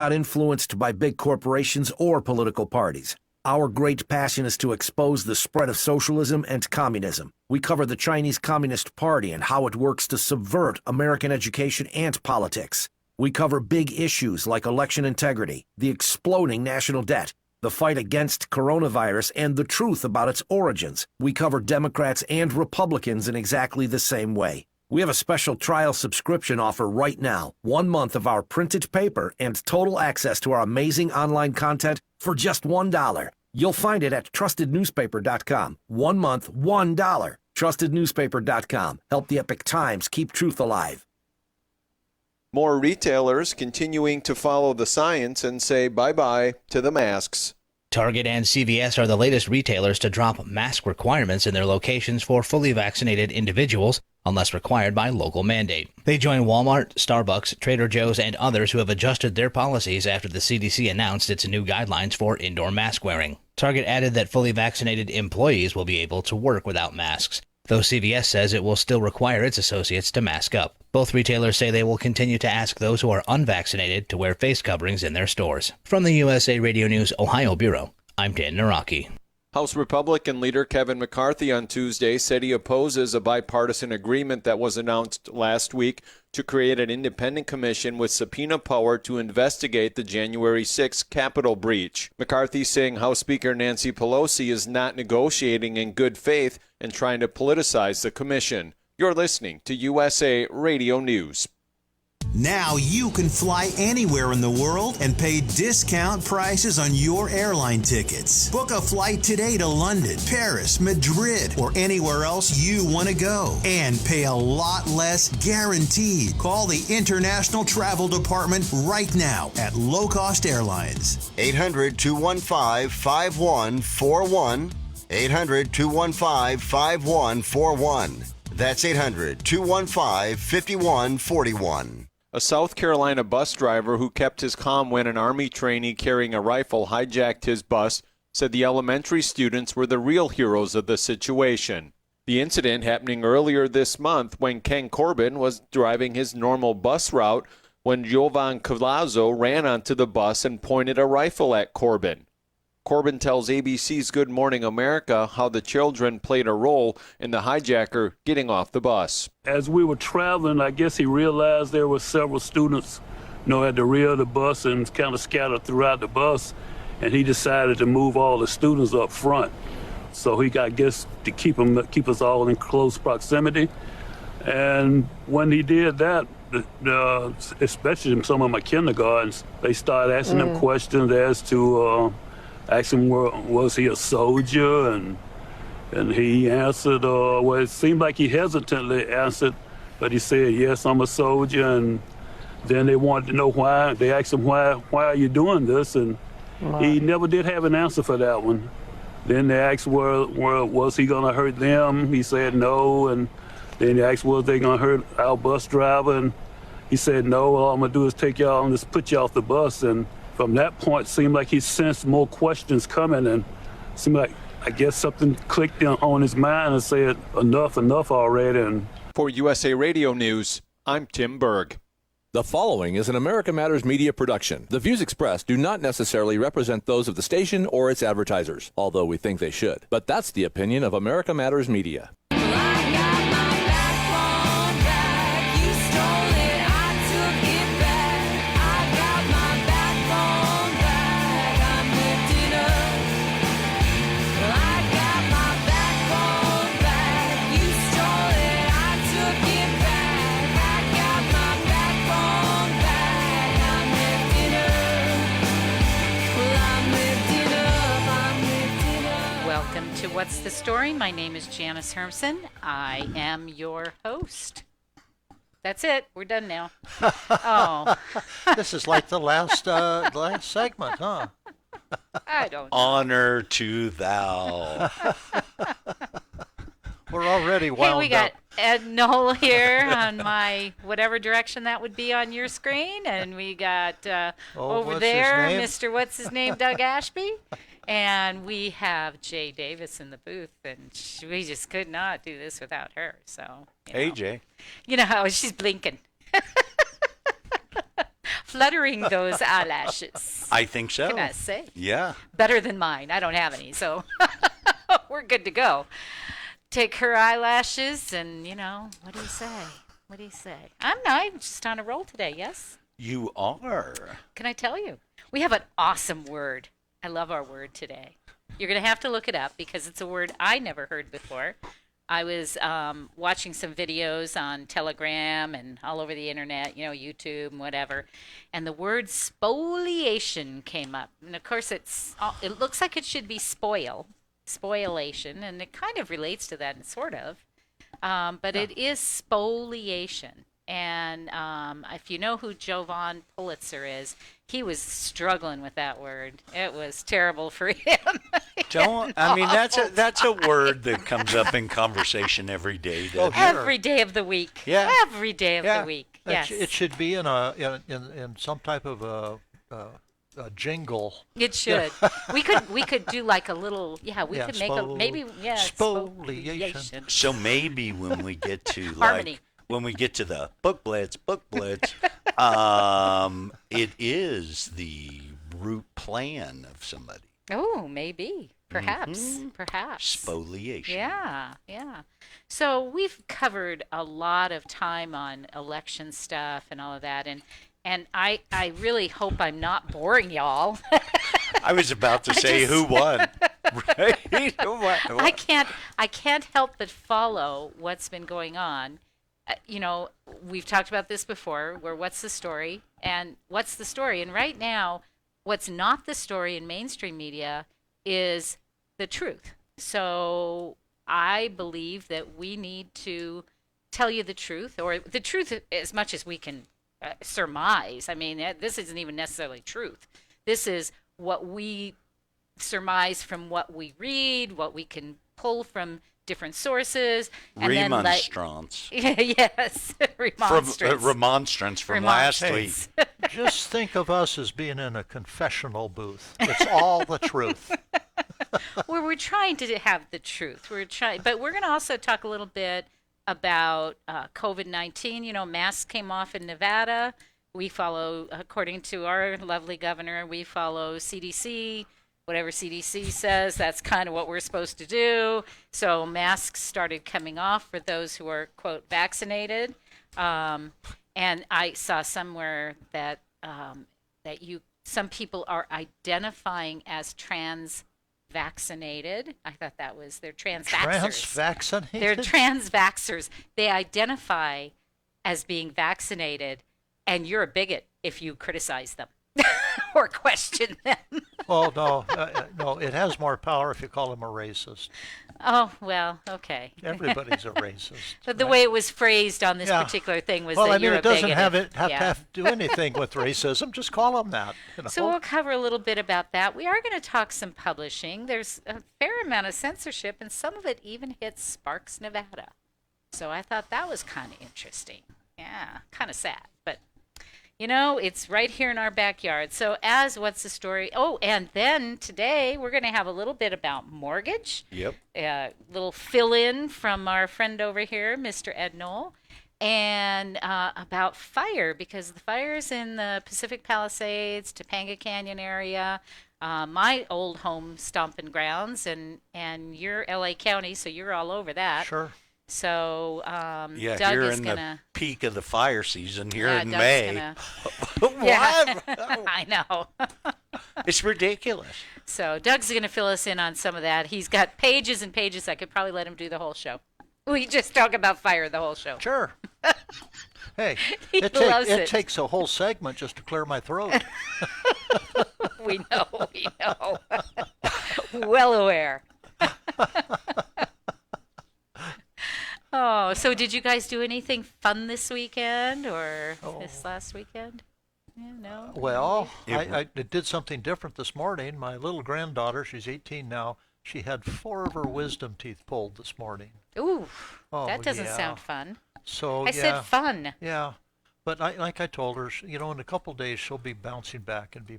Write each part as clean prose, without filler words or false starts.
not influenced by big corporations or political parties. Our great passion is to expose the spread of socialism and communism. We cover the Chinese Communist Party and how it works to subvert American education and politics. We cover big issues like election integrity, the exploding national debt, the fight against coronavirus, and the truth about its origins. We cover Democrats and Republicans in exactly the same way. We have a special trial subscription offer right now. 1 month of our printed paper and total access to our amazing online content for just $1. You'll find it at trustednewspaper.com. 1 month, $1. Trustednewspaper.com. Help the Epic Times keep truth alive. More retailers continuing to follow the science and say bye-bye to the masks. Target and CVS are the latest retailers to drop mask requirements in their locations for fully vaccinated individuals, unless required by local mandate. They join Walmart, Starbucks, Trader Joe's, and others who have adjusted their policies after the CDC announced its new guidelines for indoor mask wearing. Target added that fully vaccinated employees will be able to work without masks, though CVS says it will still require its associates to mask up. Both retailers say they will continue to ask those who are unvaccinated to wear face coverings in their stores. From the USA Radio News Ohio Bureau, I'm Dan Naraki. House Republican leader Kevin McCarthy on Tuesday said he opposes a bipartisan agreement that was announced last week to create an independent commission with subpoena power to investigate the January 6 Capitol breach. McCarthy saying House Speaker Nancy Pelosi is not negotiating in good faith and trying to politicize the commission. You're listening to USA Radio News. Now you can fly anywhere in the world and pay discount prices on your airline tickets. Book a flight today to London, Paris, Madrid, or anywhere else you want to go. And pay a lot less guaranteed. Call the International Travel Department right now at Low Cost Airlines. 800-215-5141. 800-215-5141. That's 800-215-5141. A South Carolina bus driver who kept his calm when an Army trainee carrying a rifle hijacked his bus said the elementary students were the real heroes of the situation. The incident happening earlier this month when Ken Corbin was driving his normal bus route when Jovan Colazo ran onto the bus and pointed a rifle at Corbin. Corbin tells ABC's Good Morning America how the children played a role in the hijacker getting off the bus. As we were traveling, I guess he realized there were several students, at the rear of the bus and kind of scattered throughout the bus, and he decided to move all the students up front. So he got, to keep us all in close proximity. And when he did that, especially some of my kindergartens, they started asking him questions as to asked him, was he a soldier? And he answered, well, it seemed like he hesitantly answered, but he said, yes, I'm a soldier. And then they wanted to know why. They asked him, why are you doing this? And he never did have an answer for that one. Then they asked, was he going to hurt them? He said no. And then they asked, was they going to hurt our bus driver? And he said, no, all I'm going to do is take y'all and just put you off the bus. And from that point, it seemed like he sensed more questions coming, and it seemed like, I guess, something clicked on his mind and said, enough already. And for USA Radio News, I'm Tim Berg. The following is an America Matters media production. The views expressed do not necessarily represent those of the station or its advertisers, although we think they should. But that's the opinion of America Matters Media. To What's the Story? My name is Janice Hermson. I am your host. That's it. We're done now. Oh. This is like the last segment, huh? I don't know. Honor to thou. We're already wound up. Hey, we got Ed Knoll here on my whatever direction that would be on your screen. And we got over there, Mr. What's His Name, Doug Ashby. And we have Jay Davis in the booth, and we just could not do this without her. So, hey, Jay. You know how she's blinking. fluttering those eyelashes. I think so. Can I say? Yeah. Better than mine. I don't have any, so we're good to go. Take her eyelashes and, what do you say? What do you say? I'm just on a roll today, yes? You are. Can I tell you? We have an awesome word. I love our word today. You're going to have to look it up because it's a word I never heard before. I was watching some videos on Telegram and all over the internet, YouTube and whatever, and the word spoliation came up. And of course, it looks like it should be spoliation, and it kind of relates to that, sort of. But it is spoliation. And if you know who Jovan Pulitzer is, he was struggling with that word. It was terrible for him. That's a word that comes up in conversation every day. Every day of the week. Yeah. Every day of the week. Yes. It should be in some type of a jingle. It should. We could do like a little. Yeah, we could make spoliation. So maybe when we get to harmony. When we get to the book blitz, it is the root plan of somebody. Oh, maybe. Perhaps. Spoliation. Yeah. So we've covered a lot of time on election stuff and all of that, and I really hope I'm not boring y'all. I was about to say who won. Right? I can't help but follow what's been going on. We've talked about this before, where what's the story and what's the story. And right now, what's not the story in mainstream media is the truth. So I believe that we need to tell you the truth, or the truth as much as we can surmise. I mean, this isn't even necessarily truth. This is what we surmise from what we read, what we can pull from different sources, and remonstrance. Yes, remonstrance from last week. Just think of us as being in a confessional booth. It's all the truth. Well, we're trying to have the truth. But we're going to also talk a little bit about COVID-19. Masks came off in Nevada. We follow, according to our lovely governor, we follow CDC. Whatever CDC says, that's kind of what we're supposed to do. So masks started coming off for those who are, quote, vaccinated. And I saw somewhere that some people are identifying as trans-vaccinated. I thought they're trans-vaxxers. Trans-vaccinated? They're trans-vaxxers. They identify as being vaccinated, and you're a bigot if you criticize them. Or question them. Oh, no, it has more power if you call him a racist. Oh, well, okay. Everybody's a racist. But the way it was phrased on this particular thing was that you're a bigot. Well, it doesn't have to do anything with racism. Just call them that. So we'll cover a little bit about that. We are going to talk some publishing. There's a fair amount of censorship, and some of it even hits Sparks, Nevada. So I thought that was kind of interesting. Yeah, kind of sad, but it's right here in our backyard. So what's the story? Oh, and then today we're going to have a little bit about mortgage. Yep. Little fill-in from our friend over here, Mr. Ed Knoll, and about fire, because the fires in the Pacific Palisades, Topanga Canyon area, my old home stomping grounds, and you're LA County, so you're all over that. Sure. So Doug you're is in gonna, the peak of the fire season here in Doug's May. What? I know. It's ridiculous. So Doug's going to fill us in on some of that. He's got pages and pages. I could probably let him do the whole show. We just talk about fire the whole show. Sure. Hey, it takes a whole segment just to clear my throat. We know. Well aware. Oh, so did you guys do anything fun this weekend or this last weekend? Yeah, no. Well, I did something different this morning. My little granddaughter, she's 18 now, she had 4 of her wisdom teeth pulled this morning. Ooh, that doesn't sound fun. So I said fun. Yeah, but like I told her, in a couple of days she'll be bouncing back and be,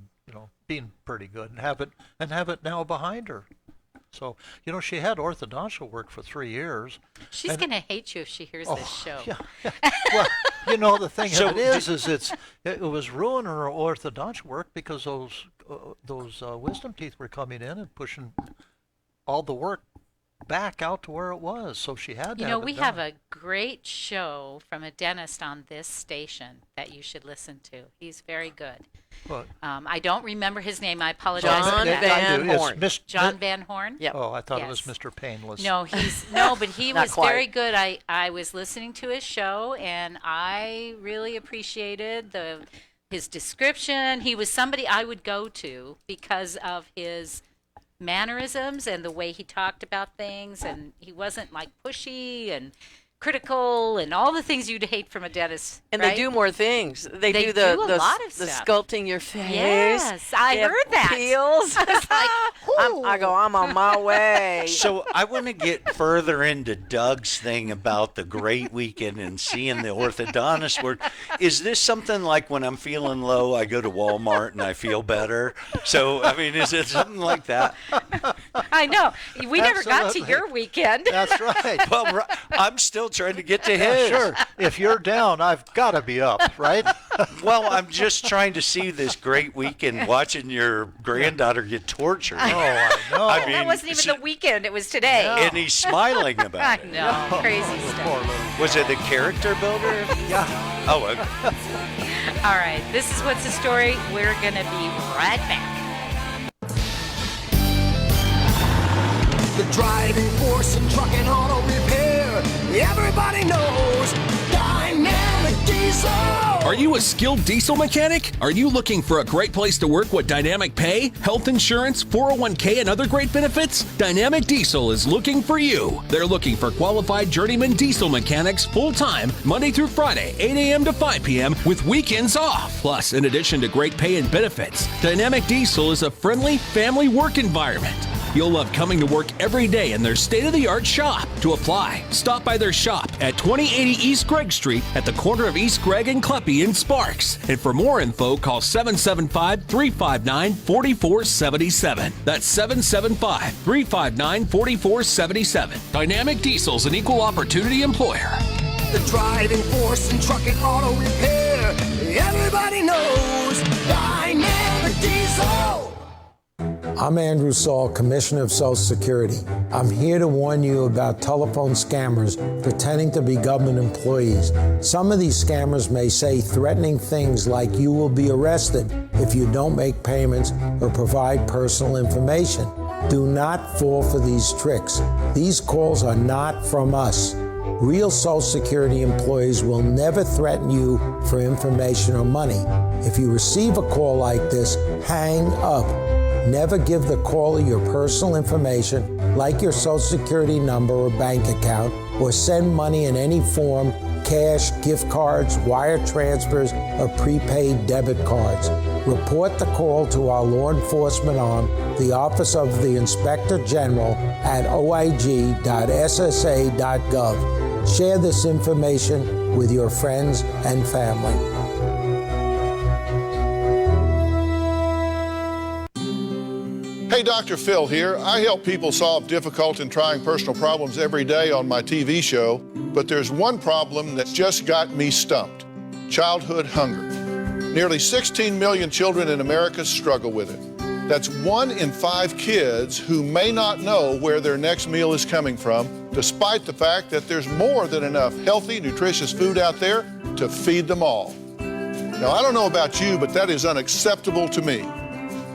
being pretty good and have it now behind her. So, she had orthodontial work for 3 years. She's going to hate you if she hears this show. Yeah. Well, the thing of it is it was ruining her orthodontial work because those wisdom teeth were coming in and pushing all the work back out to where it was. So she had to have it we done. have a great show from a dentist on this station that you should listen to. He's very good. What? I don't remember his name. I apologize. John for that. Van Horn. John Van Horn? Yep. Oh, I thought it Yes. was Mr. Painless. No, but he Not was quite. very good. I was listening to his show, and I really appreciated his description. He was somebody I would go to because of his mannerisms and the way he talked about things, and he wasn't like pushy and critical and all the things you'd hate from a dentist. And right? they do more things. They do do a the lot of the stuff. sculpting your face. Yes, I They have heard that. Peels. I'm on my way. So I want to get further into Doug's thing about the great weekend and seeing the orthodontist work. Is this something like when I'm feeling low, I go to Walmart and I feel better? So, is it something like that? I know. We never got to Absolutely. your weekend. That's right. Well, I'm still trying to get to Yeah, his. sure. If you're down, I've got to be up, right? Well, I'm just trying to see this great weekend watching your granddaughter get tortured. Oh, I know. I mean, That wasn't even the weekend. It was today. And he's smiling I about it. know. Crazy Poor stuff. little. Was it the character builder? Yeah. Oh, okay. All right. This is What's the Story. We're going to be right back. The driving force in truck and auto repair. Everybody knows Dynamic Diesel. Are you a skilled diesel mechanic? Are you looking for a great place to work with dynamic pay, health insurance, 401k, and other great benefits? Dynamic Diesel is looking for you. They're looking for qualified journeyman diesel mechanics full-time, Monday through Friday, 8 a.m. to 5 p.m. with weekends off. Plus, in addition to great pay and benefits, Dynamic Diesel is a friendly family work environment. You'll love coming to work every day in their state-of-the-art shop. To apply, stop by their shop at 2080 East Gregg Street at the corner of East Gregg and Kleppe in Sparks. And for more info, call 775-359-4477. That's 775-359-4477. Dynamic Diesel's an equal opportunity employer. The driving force in truck and auto repair. Everybody knows Dynamic Diesel. I'm Andrew Saul, Commissioner of Social Security. I'm here to warn you about telephone scammers pretending to be government employees. Some of these scammers may say threatening things like you will be arrested if you don't make payments or provide personal information. Do not fall for these tricks. These calls are not from us. Real Social Security employees will never threaten you for information or money. If you receive a call like this, hang up. Never give the caller your personal information, like your Social Security number or bank account, or send money in any form, cash, gift cards, wire transfers, or prepaid debit cards. Report the call to our law enforcement arm, the Office of the Inspector General, at oig.ssa.gov. Share this information with your friends and family. Hey, Dr. Phil here. I help people solve difficult and trying personal problems every day on my TV show, but there's one problem that's just got me stumped: childhood hunger. Nearly 16 million children in America struggle with it. That's 1 in 5 kids who may not know where their next meal is coming from, despite the fact that there's more than enough healthy, nutritious food out there to feed them all. Now, I don't know about you, but that is unacceptable to me.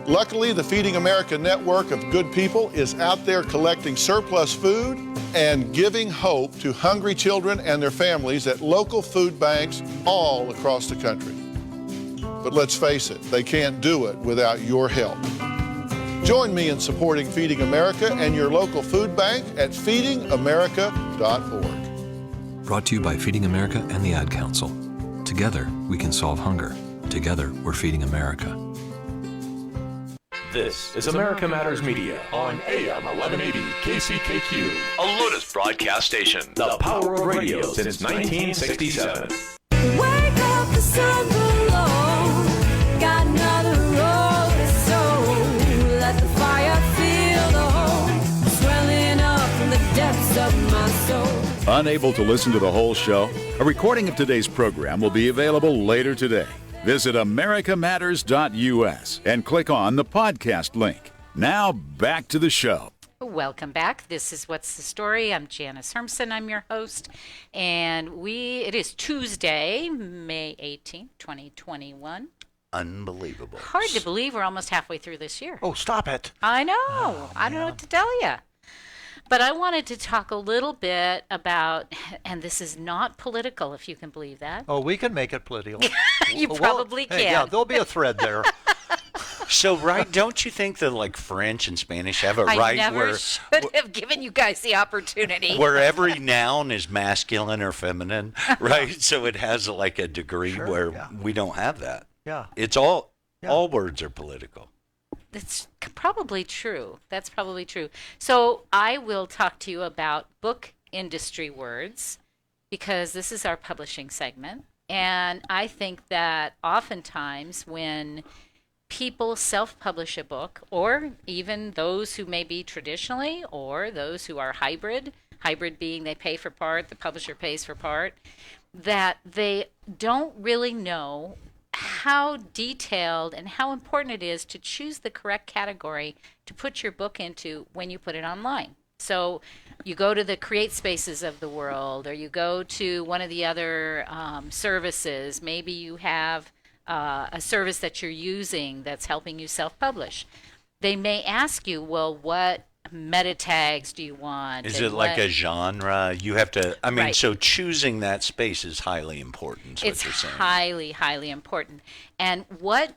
Luckily, the Feeding America network of good people is out there collecting surplus food and giving hope to hungry children and their families at local food banks all across the country. But let's face it, they can't do it without your help. Join me in supporting Feeding America and your local food bank at feedingamerica.org. Brought to you by Feeding America and the Ad Council. Together, we can solve hunger. Together, we're feeding America. This is America Matters Media on AM 1180 KCKQ, a Lotus broadcast station. The power of radio since 1967. Wake up, the sun below. Got another road to sow. Let the fire feel the home. Unable to listen to the whole show? A recording of today's program will be available later today. Visit americamatters.us and click on the podcast link. Now back to the show. Welcome back. This is What's the Story? I'm Janice Hermson. I'm your host. And it is Tuesday, May 18th, 2021. Unbelievable. Hard to believe we're almost halfway through this year. Oh, stop it. I know. I don't know what to tell you. But I wanted to talk a little bit about, and this is not political, if you can believe that. Oh, we can make it political. You probably can. Hey, yeah, there'll be a thread there. So, right, don't you think that like French and Spanish have a I right never should have given you guys the opportunity. where every noun is masculine or feminine, right? So it has like a degree where we don't have that. Yeah. It's all words are political. That's probably true. That's probably true. So I will talk to you about book industry words because this is our publishing segment. And I think that oftentimes when people self-publish a book, or even those who may be traditionally, or those who are hybrid being they pay for part, the publisher pays for part, that they don't really know how detailed and how important it is to choose the correct category to put your book into when you put it online. So you go to the Create Spaces of the world, or you go to one of the other services. Maybe you have a service that you're using that's helping you self-publish. They may ask you, well, what meta tags do you want? Is it like a genre? You have to, so choosing that space is highly important. It's what you're saying. highly, highly important. And what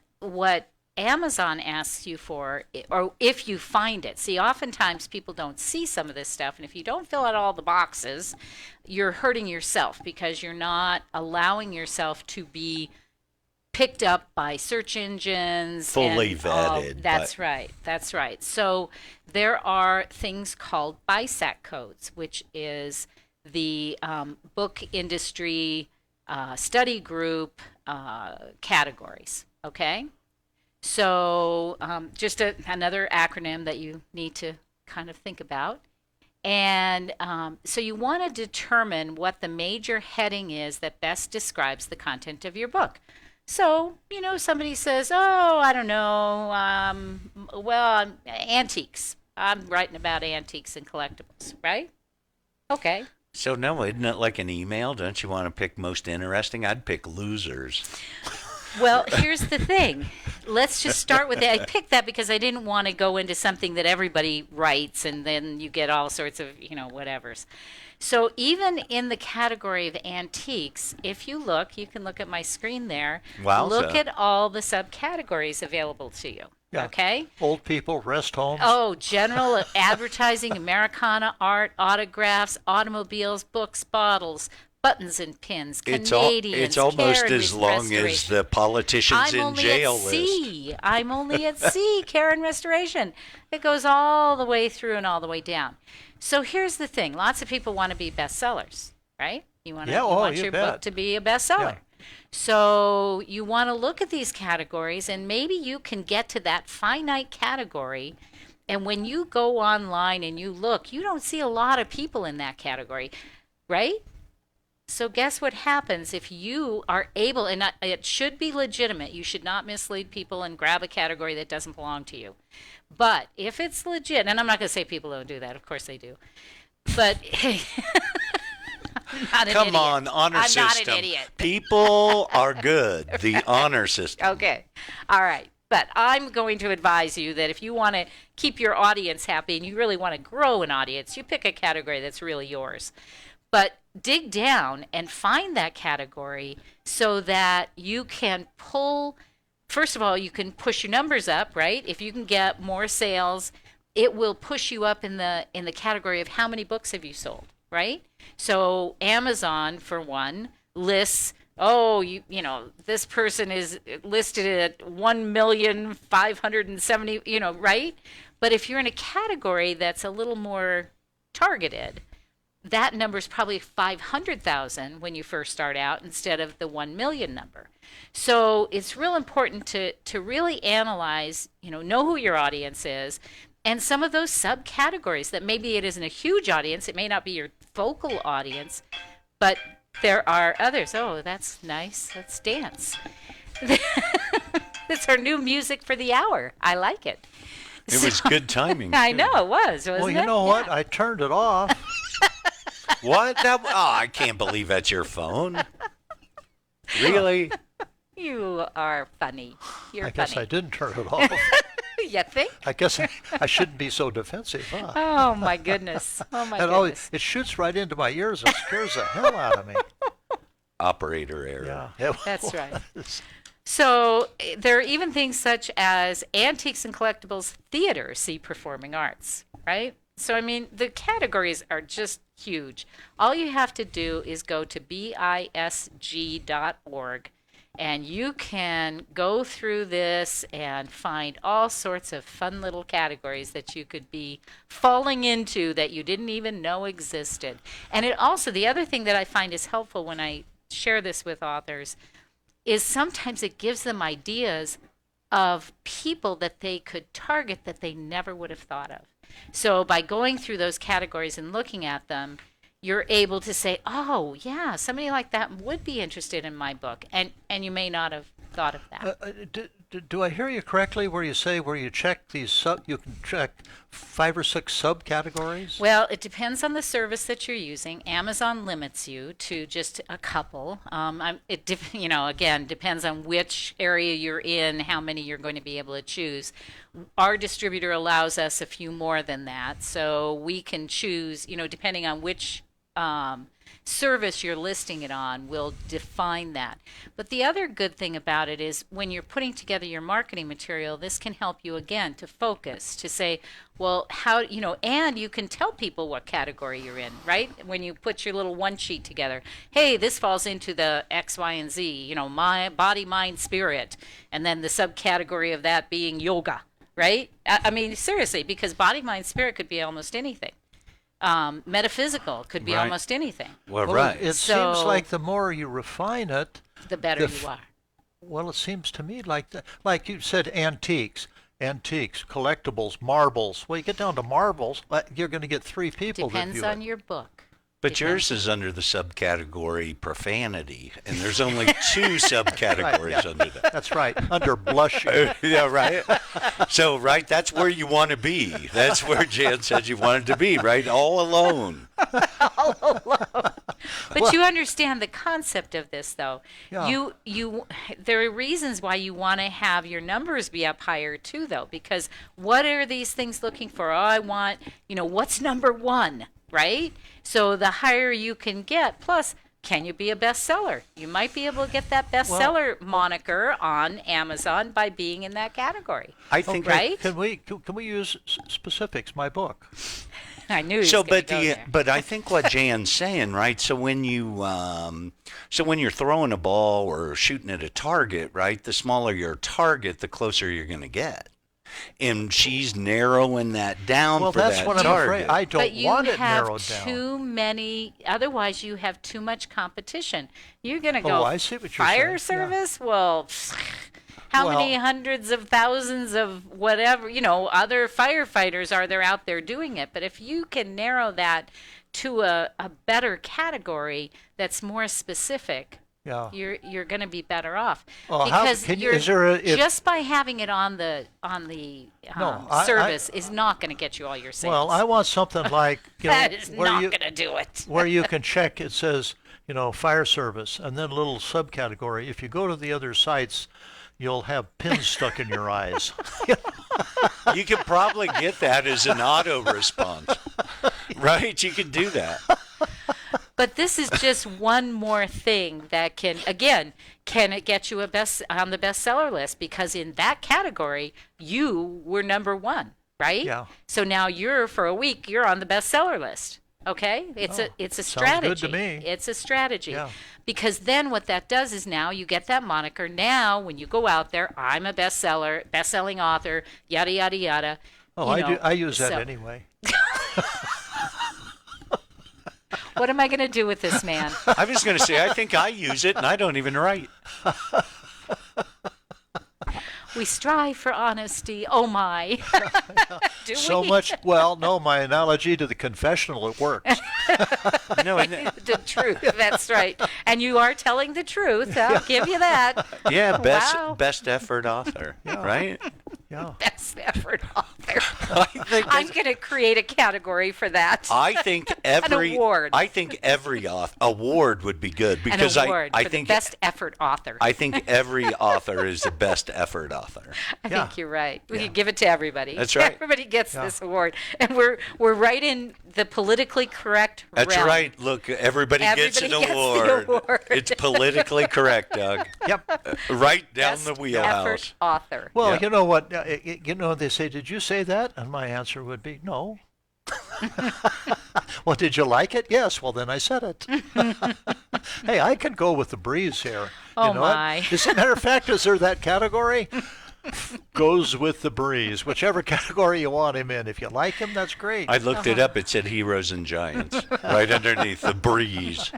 Amazon asks you for, or if you find it, see, oftentimes people don't see some of this stuff, and if you don't fill out all the boxes, you're hurting yourself because you're not allowing yourself to be picked up by search engines. Fully and vetted. That's right. That's right. So there are things called BISAC codes, which is the book industry study group categories. Okay? So just another acronym that you need to kind of think about. And so you want to determine what the major heading is that best describes the content of your book. So, somebody says, oh, I don't know, antiques. I'm writing about antiques and collectibles, right? Okay. So, no, isn't it like an email? Don't you want to pick most interesting? I'd pick losers. Well, here's the thing. Let's just start with that. I picked that because I didn't want to go into something that everybody writes and then you get all sorts of, whatevers. So even in the category of antiques, if you look, you can look at my screen there. Wowza. Look at all the subcategories available to you. Yeah. Okay? Old people, rest homes. Oh, general advertising, Americana art, autographs, automobiles, books, bottles, buttons and pins, Canadians, it's almost Karen as long as the politicians in jail list. I'm only at C, Karen Restoration. It goes all the way through and all the way down. So here's the thing. Lots of people want to be bestsellers, right? You want your book to be a bestseller. Yeah. So you want to look at these categories, and maybe you can get to that finite category. And when you go online and you look, you don't see a lot of people in that category, right? So guess what happens if you are able, and it should be legitimate. You should not mislead people and grab a category that doesn't belong to you. But if it's legit, and I'm not going to say people don't do that. Of course they do. But Come on, honor system. I'm not an idiot. People are good. The honor system. Okay. All right. But I'm going to advise you that if you want to keep your audience happy and you really want to grow an audience, you pick a category that's really yours. But dig down and find that category so that you can pull, first of all, you can push your numbers up, right? If you can get more sales, it will push you up in the category of how many books have you sold, right? So Amazon, for one, lists, this person is listed at 1,570,000, right? But if you're in a category that's a little more targeted, that number is probably 500,000 when you first start out instead of the 1 million number. So it's real important to really analyze, know who your audience is, and some of those subcategories that maybe it isn't a huge audience. It may not be your vocal audience, but there are others. Oh, that's nice. Let's dance. It's our new music for the hour. I like it. It was good timing. I know it was, wasn't it? Well, you know what? I turned it off. What? I can't believe that's your phone. Really? You are funny. You're I funny. guess I didn't turn it off. You think? I guess I shouldn't be so defensive, huh? Oh, my goodness. Oh, my And goodness. it shoots right into my ears and scares the hell out of me. Operator error. Yeah. That's right. So there are even things such as antiques and collectibles theater, see performing arts, right? So, I mean, the categories are just huge. All you have to do is go to bisg.org, and you can go through this and find all sorts of fun little categories that you could be falling into that you didn't even know existed. And it also, the other thing that I find is helpful when I share this with authors is sometimes it gives them ideas of people that they could target that they never would have thought of. So by going through those categories and looking at them, you're able to say, oh, yeah, somebody like that would be interested in my book. And you may not have thought of that. Do I hear you correctly where you say where you check these you can check 5 or 6 subcategories? Well, it depends on the service that you're using. Amazon limits you to just a couple. Again, depends on which area you're in, how many you're going to be able to choose. Our distributor allows us a few more than that, so we can choose, depending on which service you're listing it on will define that. But the other good thing about it is when you're putting together your marketing material, this can help you again to focus, to say, well, how, and you can tell people what category you're in, right? When you put your little one sheet together, hey, this falls into the X, Y, and Z, my body, mind, spirit, and then the subcategory of that being yoga, right? I mean, seriously, because body, mind, spirit could be almost anything. Metaphysical could be almost anything. Well, right. It seems like the more you refine it, the better you are. Well, it seems to me like you said, antiques, collectibles, marbles. Well, you get down to marbles, you're going to get 3 people. Depends on your book. But yours is under the subcategory profanity, and there's only 2 subcategories under that. That's right, under blushing. Yeah, right. So, that's where you want to be. That's where Jan said you wanted to be, right? All alone. All alone. But you understand the concept of this, though. Yeah. There are reasons why you want to have your numbers be up higher, too, though, because what are these things looking for? Oh, I want, what's number 1? Right? So the higher you can get, plus, can you be a bestseller? You might be able to get that bestseller moniker on Amazon by being in that category. I think, right? Can we use specifics? My book. I knew. But I think what Jan's saying, right? So when you're throwing a ball or shooting at a target, right? The smaller your target, the closer you're going to get. And she's narrowing that down for that target. Well, that's what I'm afraid. I don't want it narrowed down. But you have too many. Otherwise, you have too much competition. You're going to go. Oh, I see what you're fire saying. service. Yeah. Well, how many hundreds of thousands of whatever other firefighters are there out there doing it? But if you can narrow that to a better category that's more specific. Yeah. You're going to be better off because just by having it on the service is not going to get you all your sales. Well, I want something like that is not going to do it. Where you can check. It says fire service, and then a little subcategory. If you go to the other sites, you'll have pins stuck in your eyes. You could probably get that as an auto response, right? You could do that. But this is just one more thing that can it get you on the bestseller list? Because in that category, you were number 1, right? Yeah. So now for a week, you're on the bestseller list. Okay? It's a strategy. Sounds good to me. It's a strategy. Yeah. Because then what that does is now you get that moniker. Now, when you go out there, I'm a best-selling author, yada, yada, yada. Oh, I use that anyway. What am I going to do with this man? I was going to say, I think I use it, and I don't even write. We strive for honesty. Oh, my. Do So we? much. Well, no, my analogy to the confessional, it works. No, the truth. That's right. And you are telling the truth. I'll give you that. yeah, Wow. best effort author, right? Yeah. Best effort author. I'm going to create a category for that. I think every An award. I think every award would be good because An award I for think the best effort author. I think every author is the best effort author. I think you're right. We could give it to everybody. That's right. Everybody gets this award, and we're right in the politically correct That's realm. right. Look, everybody gets an Everybody gets the award. award. It's politically correct, Doug. Yep. Right down Best the wheelhouse. effort author. Well, Yeah. you know what? They say, did you say that? And my answer would be, no. Well, did you like it? Yes. Well, then I said it. Hey, I can go with the breeze here. Oh, you know my. As a matter of fact, is there that category? Goes with the breeze. Whichever category you want him in. If you like him, that's great. I looked it up. It said Heroes and Giants right underneath the breeze.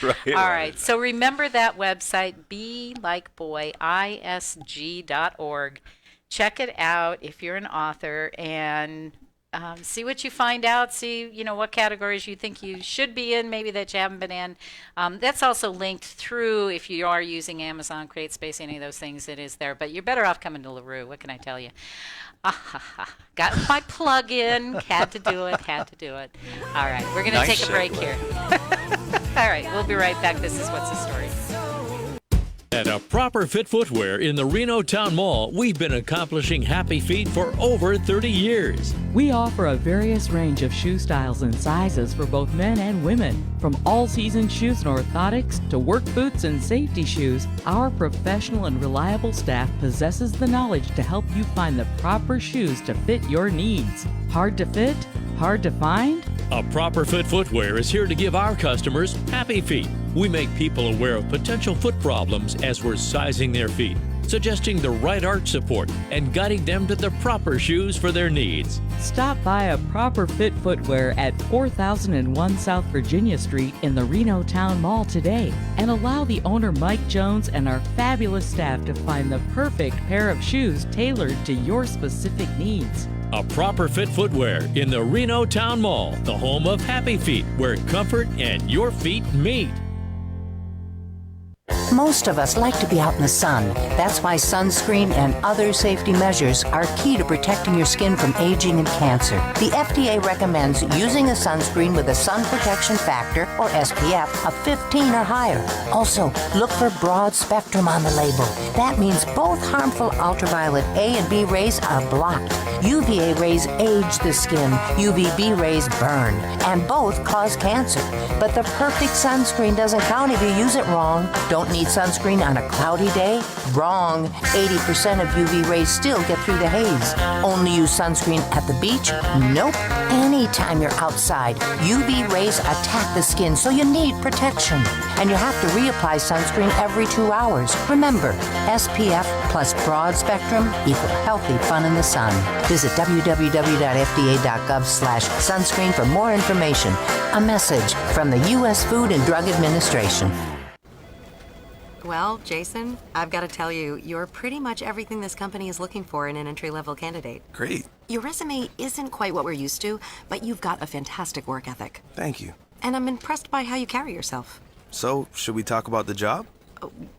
Right. All right. So remember that website, belikeBoyISG.org. Check it out if you're an author and see what you find out. See, what categories you think you should be in, maybe that you haven't been in. That's also linked through, if you are using Amazon, CreateSpace, any of those things, it is there. But you're better off coming to LaRue. What can I tell you? Got my plug in. Had to do it. All right. We're going to Nice take a break segue. here. All right. We'll be right back. This is What's the Story. At A Proper Fit Footwear in the Reno Town Mall, we've been accomplishing happy feet for over 30 years. We offer a various range of shoe styles and sizes for both men and women. From all-season shoes and orthotics to work boots and safety shoes, our professional and reliable staff possesses the knowledge to help you find the proper shoes to fit your needs. Hard to fit? Hard to find? A Proper Fit Footwear is here to give our customers happy feet. We make people aware of potential foot problems as we're sizing their feet, suggesting the right arch support, and guiding them to the proper shoes for their needs. Stop by A Proper Fit Footwear at 4001 South Virginia Street in the Reno Town Mall today, and allow the owner Mike Jones and our fabulous staff to find the perfect pair of shoes tailored to your specific needs. A Proper Fit Footwear in the Reno Town Mall, the home of happy feet, where comfort and your feet meet. Most of us like to be out in the sun. That's why sunscreen and other safety measures are key to protecting your skin from aging and cancer. The FDA recommends using a sunscreen with a sun protection factor, or SPF, of 15 or higher. Also, look for broad spectrum on the label. That means both harmful ultraviolet A and B rays are blocked. UVA rays age the skin, UVB rays burn, and both cause cancer. But the perfect sunscreen doesn't count if you use it wrong. Don't need sunscreen on a cloudy day? Wrong. 80% of UV rays still get through the haze. Only use sunscreen at the beach? Nope. Anytime you're outside, UV rays attack the skin, so you need protection. And you have to reapply sunscreen every 2 hours. Remember, SPF plus broad spectrum equal healthy fun in the sun. Visit www.fda.gov/sunscreen for more information. A message from the U.S. Food and Drug Administration. Well, Jason, I've got to tell you, you're pretty much everything this company is looking for in an entry-level candidate. Great. Your resume isn't quite what we're used to, but you've got a fantastic work ethic. Thank you. And I'm impressed by how you carry yourself. So, should we talk about the job?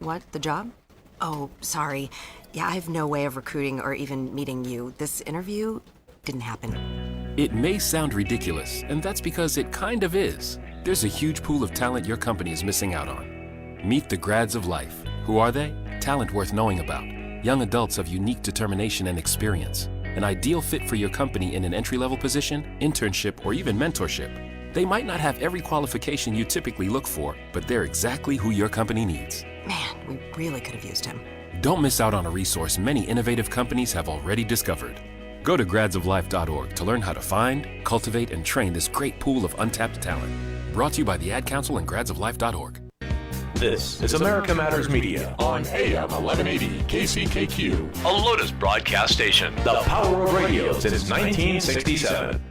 What? The job? Oh, sorry. Yeah, I have no way of recruiting or even meeting you. This interview didn't happen. It may sound ridiculous, and that's because it kind of is. There's a huge pool of talent your company is missing out on. Meet the grads of life. Who are they? Talent worth knowing about. Young adults of unique determination and experience. An ideal fit for your company in an entry-level position, internship, or even mentorship. They might not have every qualification you typically look for, but they're exactly who your company needs. Man, we really could have used him. Don't miss out on a resource many innovative companies have already discovered. Go to gradsoflife.org to learn how to find, cultivate, and train this great pool of untapped talent. Brought to you by the Ad Council and gradsoflife.org. This is America Matters Media on AM 1180 KCKQ, a Lotus broadcast station. The power of radio since 1967.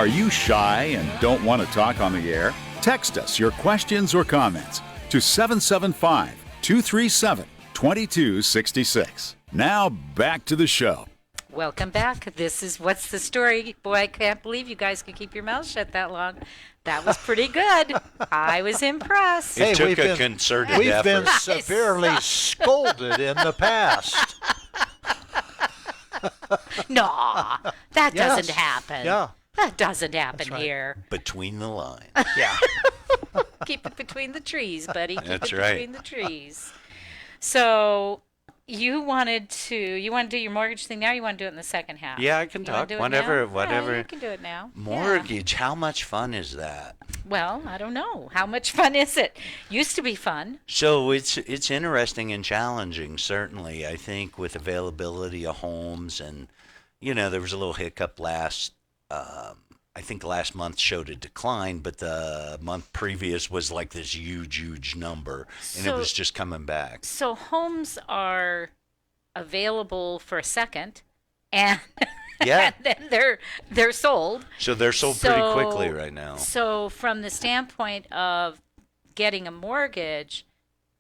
Are you shy and don't want to talk on the air? Text us your questions or comments to 775-237-2266. Now back to the show. Welcome back. This is What's the Story? Boy, I can't believe you guys could keep your mouth shut that long. That was pretty good. I was impressed. It took a concerted effort. We've been severely scolded in the past. No, that Yes. doesn't happen. Yeah. That doesn't happen right. here. Between the lines. Yeah. Keep it between the trees, buddy. Keep That's it right. between the trees. So you want to do your mortgage thing now? Or you want to do it in the second half? Yeah, I can You wanna talk. do it Whatever. now? Whatever. Yeah, you can do it now. Mortgage. How much fun is that? Well, I don't know. How much fun is it? Used to be fun. So it's interesting and challenging, certainly. I think with availability of homes, and there was a little hiccup I think last month showed a decline, but the month previous was like this huge number, and it was just coming back. So homes are available for a second, and, Yeah. and then they're sold. So they're sold pretty quickly right now. So from the standpoint of getting a mortgage,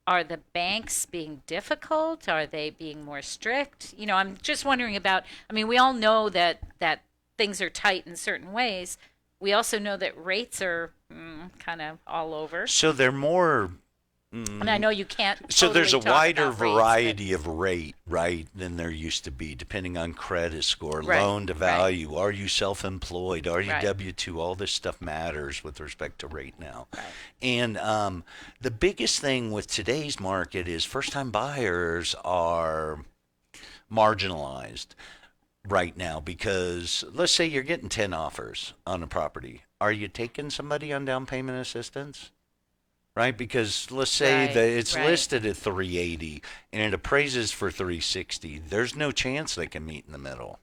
are the banks being difficult? Are they being more strict? I'm just wondering about, we all know that things are tight in certain ways. We also know that rates are kind of all over. So they're more. And I know you can't. So there's a totally talk wider about rates, variety of rate, right, than there used to be, depending on credit score, Right, loan to value. Are you self-employed? Are you Right. W-2? All this stuff matters with respect to rate now. And the biggest thing with today's market is first-time buyers are marginalized right now, because let's say you're getting 10 offers on a property. Are you taking somebody on down payment assistance? Right? Because let's say that it's listed at 380 and it appraises for 360. There's no chance they can meet in the middle.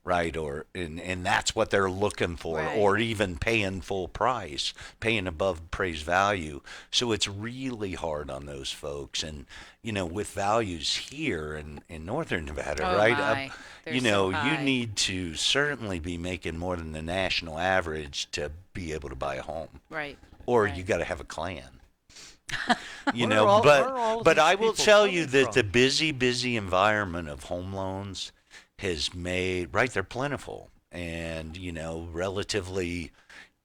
Right? And that's what they're looking for, or even paying full price, paying above appraised value. So it's really hard on those folks. And, with values here in northern Nevada, right? They're so You high. need to certainly be making more than the national average to be able to buy a home. Right. Or you got to have a clan. Where are all of But these I will people tell you coming that the busy environment of home loans has made, they're plentiful and, relatively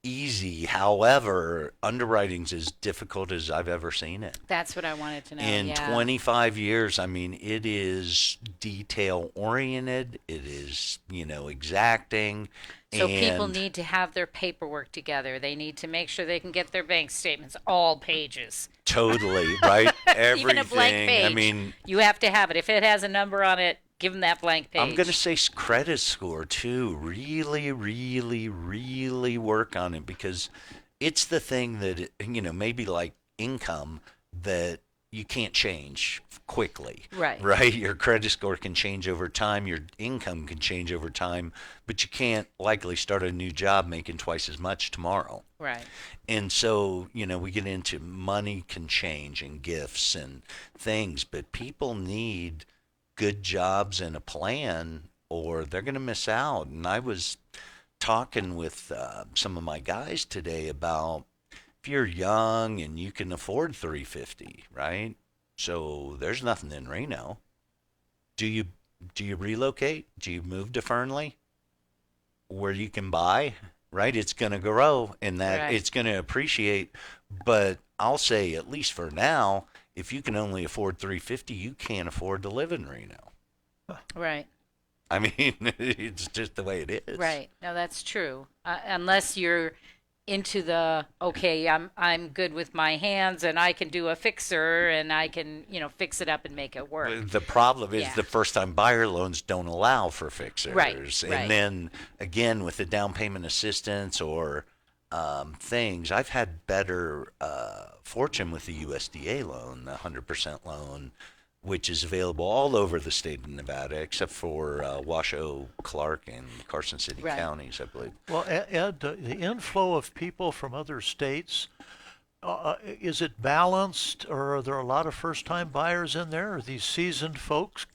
easy. However, underwriting's as difficult as I've ever seen it. That's what I wanted to know. In 25 years, it is detail oriented. It is, exacting. So people and need to have their paperwork together. They need to make sure they can get their bank statements, all pages. Totally, right? Everything. Even a blank page. You have to have it. If it has a number on it, give them that blank page. I'm going to say credit score too. Really, really, really work on it, because it's the thing that, maybe like income that you can't change quickly. Right. Right? Your credit score can change over time. Your income can change over time, but you can't likely start a new job making twice as much tomorrow. Right. And so, we get into money can change and gifts and things, but people need good jobs and a plan, or they're going to miss out. And I was talking with some of my guys today about, if you're young and you can afford $350, right? So there's nothing in Reno. Do you relocate? Do you move to Fernley, where you can buy? Right, it's going to grow, and that it's going to appreciate. But I'll say, at least for now, if you can only afford $350, you can't afford to live in Reno. Right. It's just the way it is. Right. No, that's true. Unless you're into the, okay, I'm good with my hands and I can do a fixer and I can, fix it up and make it work. The problem is the first-time buyer loans don't allow for fixers. Right. And then, again, with the down payment assistance or things, I've had better fortune with the USDA loan, the 100% loan, which is available all over the state of Nevada, except for Washoe, Clark, and Carson City counties, I believe. Well, Ed, the inflow of people from other states, is it balanced, or are there a lot of first-time buyers in there? Are these seasoned folks,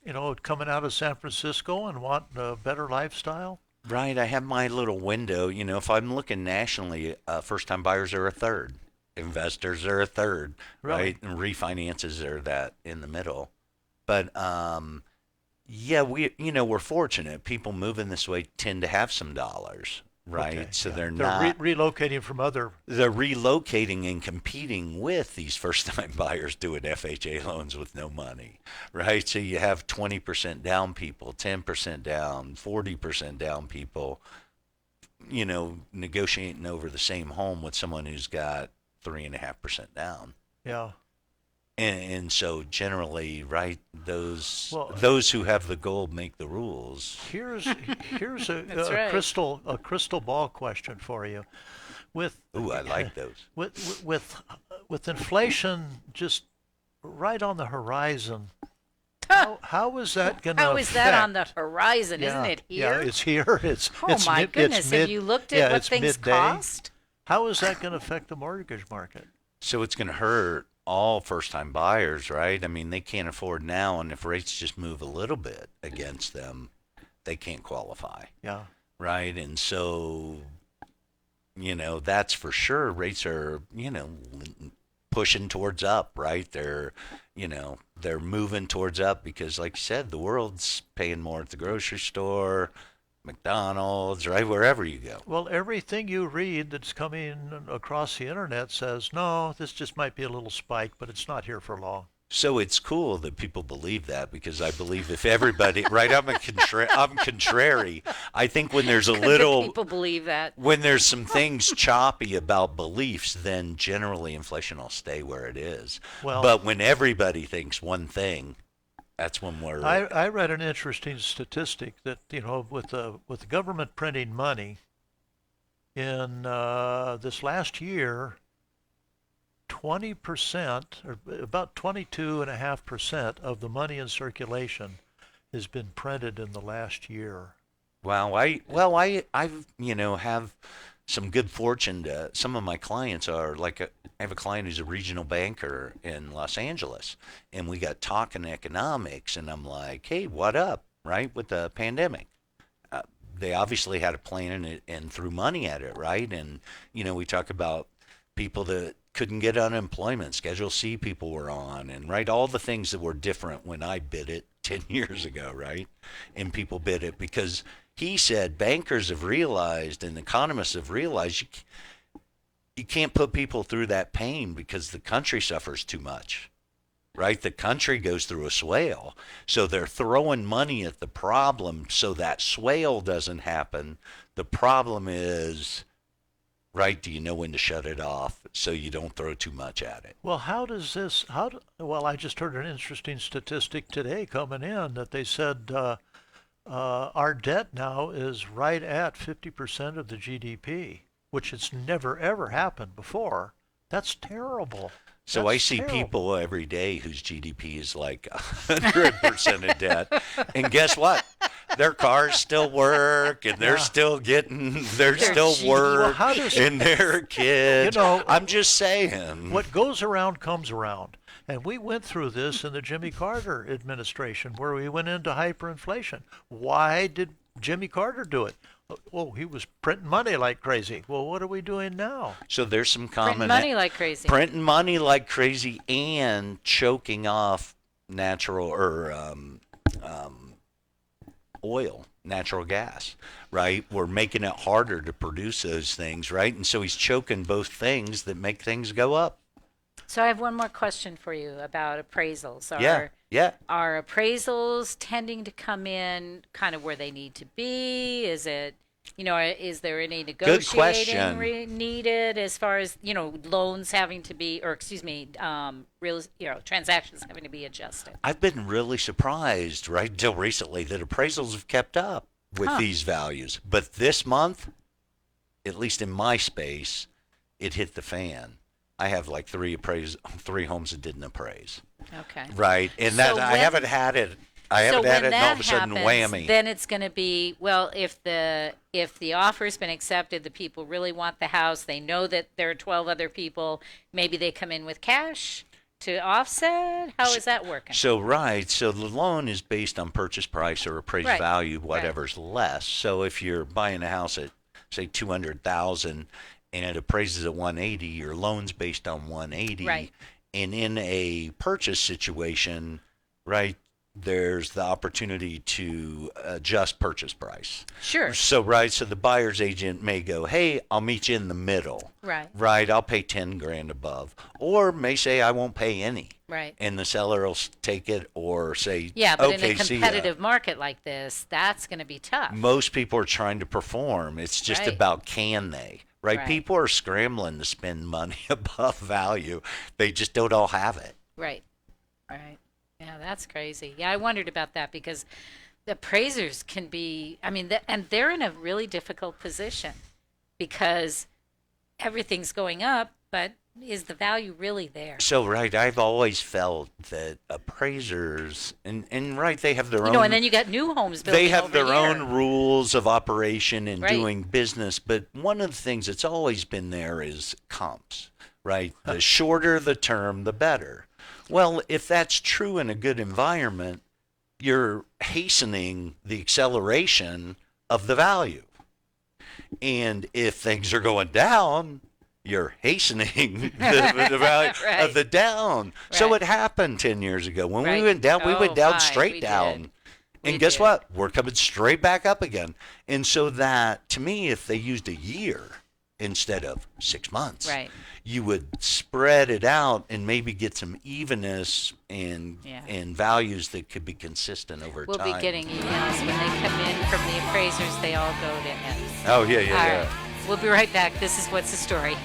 coming out of San Francisco and want a better lifestyle? Right. I have my little window. If I'm looking nationally, first-time buyers are a third. Investors are a third, Really? right? And refinances are that in the middle. But yeah, we're fortunate. People moving this way tend to have some dollars, right? Okay, So yeah. they're They're not relocating from other. they're relocating and competing with these first-time buyers doing FHA loans with no money, right? So you have 20% down people, 10% down, 40% down people, negotiating over the same home with someone who's got 3.5% down. Yeah. And so generally, right, those Well, who have the gold make the rules. Here's a That's right. crystal ball question for you. Ooh, I like those. With inflation just right on the horizon, how is that going to How is that on the horizon? Yeah, Isn't it here? Yeah, it's here. It's my it's goodness, mid, have you looked at yeah, what it's things midday. cost? How is that going to affect the mortgage market? So it's going to hurt all first-time buyers, right? I mean, they can't afford now, and if rates just move a little bit against them, they can't qualify. Yeah. Right? And so, that's for sure. Rates are, pushing towards up, right? They're moving towards up because, like you said, the world's paying more at the grocery store, McDonald's, right? Wherever you go. Well, everything you read that's coming across the internet says, no, this just might be a little spike, but it's not here for long. So it's cool that people believe that because I believe if everybody, right? I'm contrary. I think when there's a little, people believe that. When there's some things choppy about beliefs, then generally inflation will stay where it is. Well, but when everybody thinks one thing, that's when we're. I read an interesting statistic that with the government printing money in this last year, 20% or about 22.5% of the money in circulation has been printed in the last year. Wow, I've have some good fortune to some of my clients are like I have a client who's a regional banker in Los Angeles, and we got talking economics, and I'm like, hey, what up, right, with the pandemic? They obviously had a plan and threw money at it, right? And we talk about people that couldn't get unemployment, Schedule C people were on, and right, all the things that were different when I bid it 10 years ago, right? And people bid it because he said bankers have realized and economists have realized you can't put people through that pain because the country suffers too much, right? The country goes through a swale. So they're throwing money at the problem so that swale doesn't happen. The problem is, right, do you know when to shut it off so you don't throw too much at it? Well, well, I just heard an interesting statistic today coming in that they said our debt now is right at 50% of the GDP, which has never, ever happened before. That's terrible. So That's I see terrible. people every day whose GDP is like 100% of debt. And guess what? Their cars still work, and they're still getting, they're still work, and their kids. I'm just saying. What goes around comes around. And we went through this in the Jimmy Carter administration where we went into hyperinflation. Why did Jimmy Carter do it? Oh, he was printing money like crazy. Well, what are we doing now? So there's some common Printing money like crazy. Printing money like crazy and choking off natural or oil, natural gas, right? We're making it harder to produce those things, right? And so he's choking both things that make things go up. So I have one more question for you about appraisals. Yeah. Are appraisals tending to come in kind of where they need to be? Is it, is there any negotiating needed as far as, loans having to be, or excuse me, transactions having to be adjusted? I've been really surprised, right, until recently that appraisals have kept up with these values. But this month, at least in my space, it hit the fan. I have like three homes that didn't appraise. Okay. Right, and So I haven't had it. I haven't had it, and all of a sudden, whammy. Then it's going to be, well, if the offer's been accepted, the people really want the house. They know that there are 12 other people. Maybe they come in with cash. to offset? How is that working? So the loan is based on purchase price or appraised value, whatever's less. So if you're buying a house at say 200,000 and it appraises at 180, your loan's based on 180. Right. And in a purchase situation, right, there's the opportunity to adjust purchase price. Sure. So the buyer's agent may go, hey, I'll meet you in the middle. Right. Right, I'll pay 10 grand above. Or may say I won't pay any. Right. And the seller will take it or say, yeah, but okay, in a competitive market like this, that's going to be tough. Most people are trying to perform. It's just about can they? Right? People are scrambling to spend money above value. They just don't all have it. Right. Right. Yeah, that's crazy. Yeah, I wondered about that because the appraisers can be, and they're in a really difficult position because everything's going up, but is the value really there? So, I've always felt that appraisers, and they have their own. And then you got new homes building They have over their here. own rules of operation and doing business, but one of the things that's always been there is comps, right? The shorter the term, the better. Well, if that's true in a good environment, you're hastening the acceleration of the value. And if things are going down, you're hastening the value of the down. So it happened 10 years ago. When we went down, we went down straight down. And guess what? We're coming straight back up again. And so that, to me, if they used a year instead of 6 months, you would spread it out and maybe get some evenness and values that could be consistent over time. We'll be getting emails when they come in from the appraisers. They all go to S. Oh, yeah. All right. We'll be right back. This is What's the Story.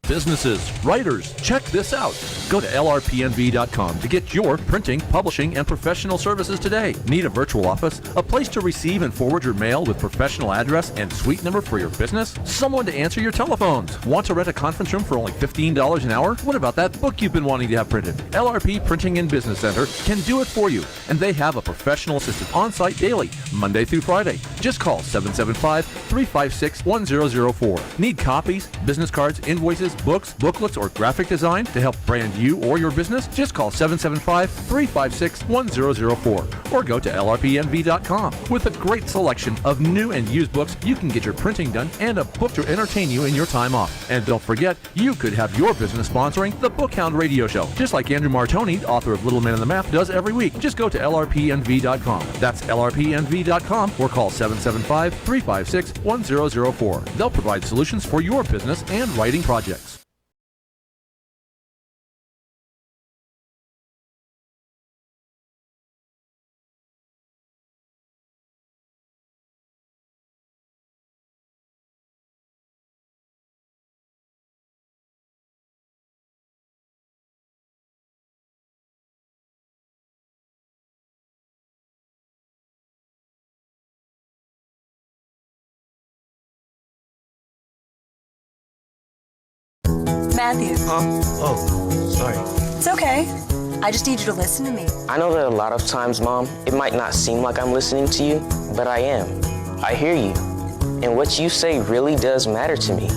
Businesses, writers, check this out. Go to lrpnv.com to get your printing, publishing, and professional services today. Need a virtual office? A place to receive and forward your mail with professional address and suite number for your business? Someone to answer your telephones? Want to rent a conference room for only $15 an hour? What about that book you've been wanting to have printed? LRP Printing and Business Center can do it for you, and they have a professional assistant on site daily, Monday through Friday. Just call 775-356-1004. Need copies, business cards, invoices, books, booklets, or graphic design to help brand you or your business? Just call 775-356-1004 or go to lrpnv.com. With a great selection of new and used books, you can get your printing done and a book to entertain you in your time off. And don't forget, you could have your business sponsoring the Bookhound Radio Show, just like Andrew Martoni, author of Little Man in the Map, does every week. Just go to lrpnv.com. That's lrpnv.com or call 775-356-1004. They'll provide solutions for your business and writing projects. Matthew. Huh? Oh, sorry. It's okay. I just need you to listen to me. I know that a lot of times, Mom, it might not seem like I'm listening to you, but I am. I hear you. And what you say really does matter to me.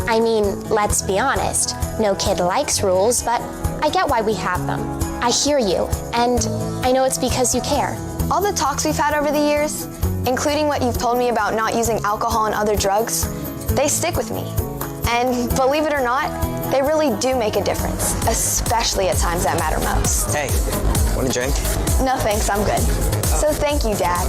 I mean, let's be honest. No kid likes rules, but I get why we have them. I hear you, and I know it's because you care. All the talks we've had over the years, including what you've told me about not using alcohol and other drugs, they stick with me. And believe it or not, they really do make a difference, especially at times that matter most. Hey, want a drink? No thanks, I'm good. So thank you, Dad,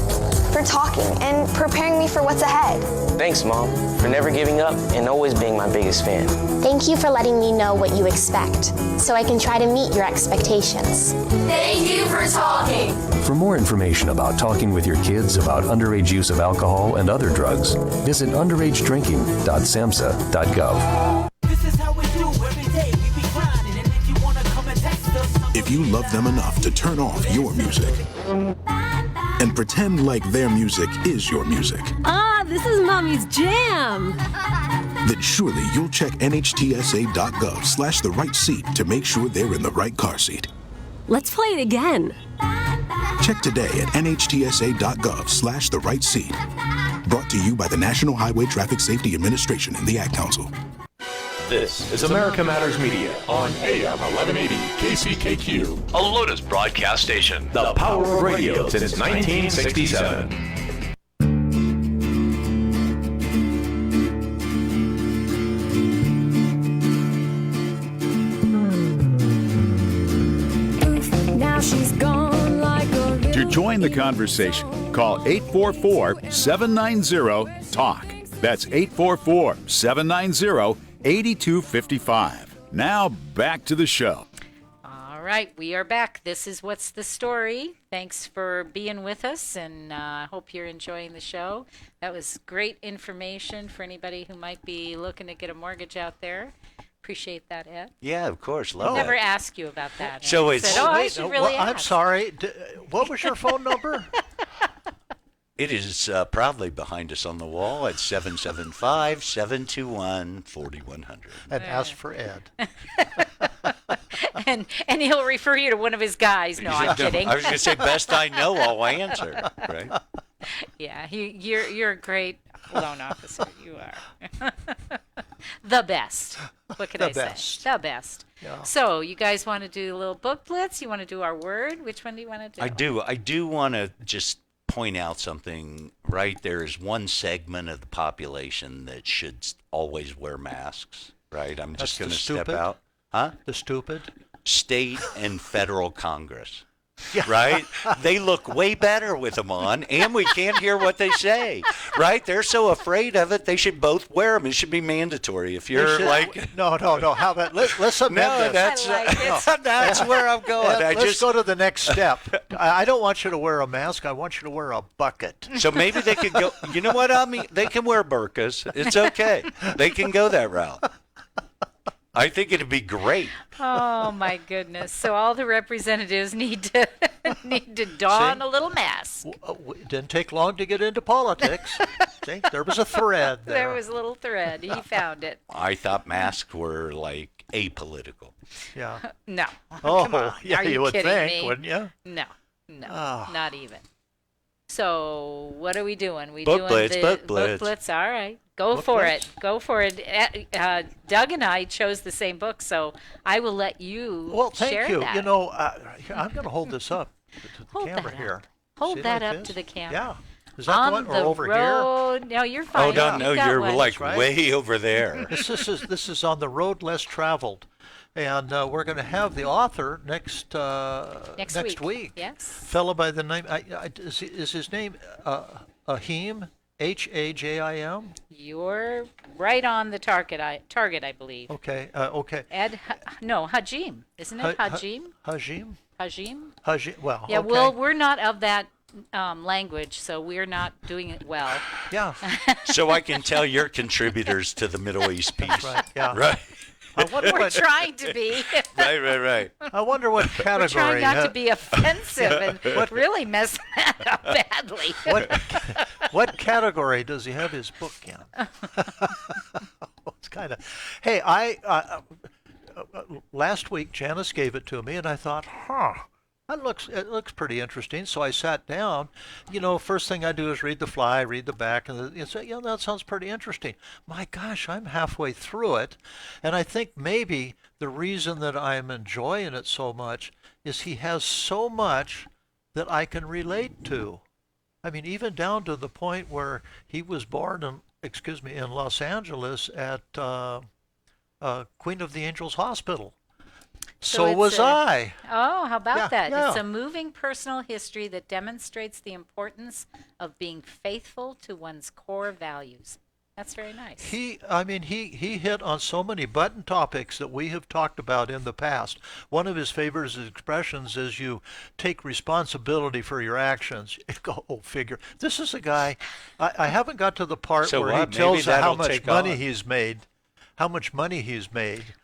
for talking and preparing me for what's ahead. Thanks, Mom, for never giving up and always being my biggest fan. Thank you for letting me know what you expect, so I can try to meet your expectations. Thank you for talking. For more information about talking with your kids about underage use of alcohol and other drugs, visit underagedrinking.samhsa.gov. If you love them enough to turn off your music and pretend like their music is your music, this is Mommy's jam. then surely you'll check nhtsa.gov/the right seat to make sure they're in the right car seat. Let's play it again. Check today at nhtsa.gov/the right seat. Brought to you by the National Highway Traffic Safety Administration and the Ad Council. This is America Matters Media on AM 1180 KCKQ, a Lotus broadcast station. The power of radio since 1967. To join the conversation, call 844-790-TALK. That's 844-790-8255. Now back to the show. All right, we are back. This is What's the Story. Thanks for being with us, and I hope you're enjoying the show. That was great information for anybody who might be looking to get a mortgage out there. Appreciate that, Ed. Yeah, of course. I never asked you about that. So I it's. said, I should really ask. I'm sorry. What was your phone number? It is proudly behind us on the wall at 775-721-4100. And ask for Ed. and he'll refer you to one of his guys. No, I'm kidding. I was going to say, best I know, I'll answer. Right? Yeah, you're a great loan officer. You are. The best. What can I say? The best. Yeah. So, you guys want to do a little book blitz? You want to do our word? Which one do you want to do? I do want to just point out something. Right, there is one segment of the population that should always wear masks. Right, I'm just going to step out. Huh? The stupid? State and federal Congress. Yeah. Right? They look way better with them on, and we can't hear what they say. Right? They're so afraid of it, they should both wear them. It should be mandatory. If you're like... No. How about... Let's amend this. That's where I'm going. Let's go to the next step. I don't want you to wear a mask. I want you to wear a bucket. So maybe they could go... You know what I mean? They can wear burqas. It's okay. They can go that route. I think it'd be great. Oh my goodness! So all the representatives need to don a little mask. It didn't take long to get into politics. See, there was a thread there. There was a little thread. He found it. I thought masks were like apolitical. Yeah. No. Oh, come on. yeah, Are you would kidding think, me? wouldn't you? No, not even. So what are we doing? Book blitz. Book blitz. All right. Go for it. Doug and I chose the same book, so I will let you share thank you. that. You know, I'm going to hold this up to the camera here. Hold that up to the camera. Yeah. Is that the one or over here? No, you're fine. Oh, no, you're like way over there. This is on the road less traveled. And we're going to have the author next week. Yes. Fellow by the name, is his name Ahim? Hajim? You're right on the target, I believe. Okay. Okay. Hajim. Isn't it Hajim? Hajim. Well, yeah. Okay. Well, we're not of that language, so we're not doing it well. Yeah. So I can tell you're contributors to the Middle East piece. Right. Yeah. Right. We're trying to be. Right. I wonder what category. We're trying not to be offensive and really mess that up badly. What category does he have his book in? It's kind of. Hey, last week Janice gave it to me, and I thought, it looks pretty interesting. So I sat down. You know, first thing I do is read the fly, read the back, and say, yeah, that sounds pretty interesting. My gosh, I'm halfway through it, and I think maybe the reason that I'm enjoying it so much is he has so much that I can relate to. I mean, even down to the point where he was born in Los Angeles at Queen of the Angels Hospital. So was I. Oh, how about that? Yeah. It's a moving personal history that demonstrates the importance of being faithful to one's core values. That's very nice. He hit on so many button topics that we have talked about in the past. One of his favorite expressions is you take responsibility for your actions. Go figure. This is a guy, I haven't got to the part where he tells you how much money he's made.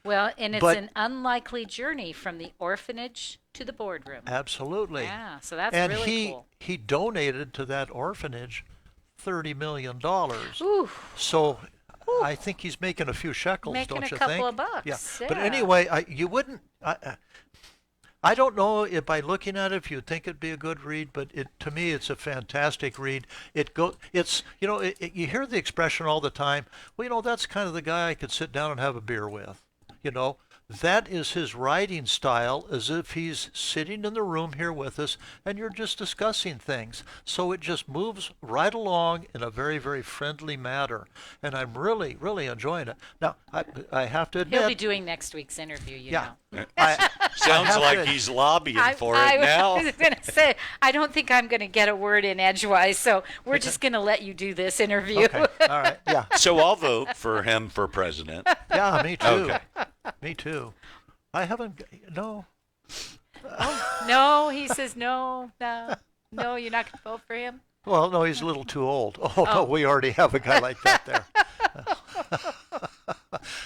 Well, and it's an unlikely journey from the orphanage to the boardroom. Absolutely. Yeah, so that's really cool. He donated to that orphanage $30 million. Ooh. So I think he's making a few shekels, don't you think? Making a couple of bucks. Yeah. But anyway, I I don't know if by looking at it if you'd think it'd be a good read, but to me it's a fantastic read. It's you hear the expression all the time. Well, that's kind of the guy I could sit down and have a beer with. That is his writing style, as if he's sitting in the room here with us and you're just discussing things. So it just moves right along in a very, very friendly manner. And I'm really, really enjoying it. Now, I have to admit. He'll be doing next week's interview, you know. Sounds like he's lobbying for it now. I was going to say, I don't think I'm going to get a word in edgewise, so we're just going to let you do this interview. Okay. All right. Yeah. So I'll vote for him for president. Yeah, me too. Okay. Me too. I haven't. No. No, he says no, you're not going to vote for him? Well, no, he's a little too old. No, we already have a guy like that there.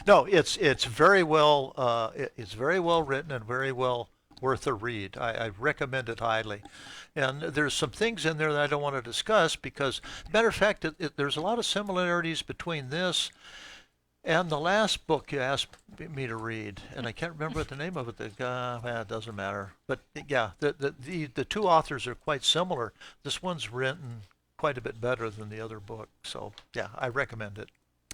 No, it's very well it's very well written and very well worth a read. I recommend it highly. And there's some things in there that I don't want to discuss because, matter of fact, there's a lot of similarities between this and the last book you asked me to read, and I can't remember what the name of it. It doesn't matter. But yeah, the two authors are quite similar. This one's written quite a bit better than the other book. So yeah, I recommend it.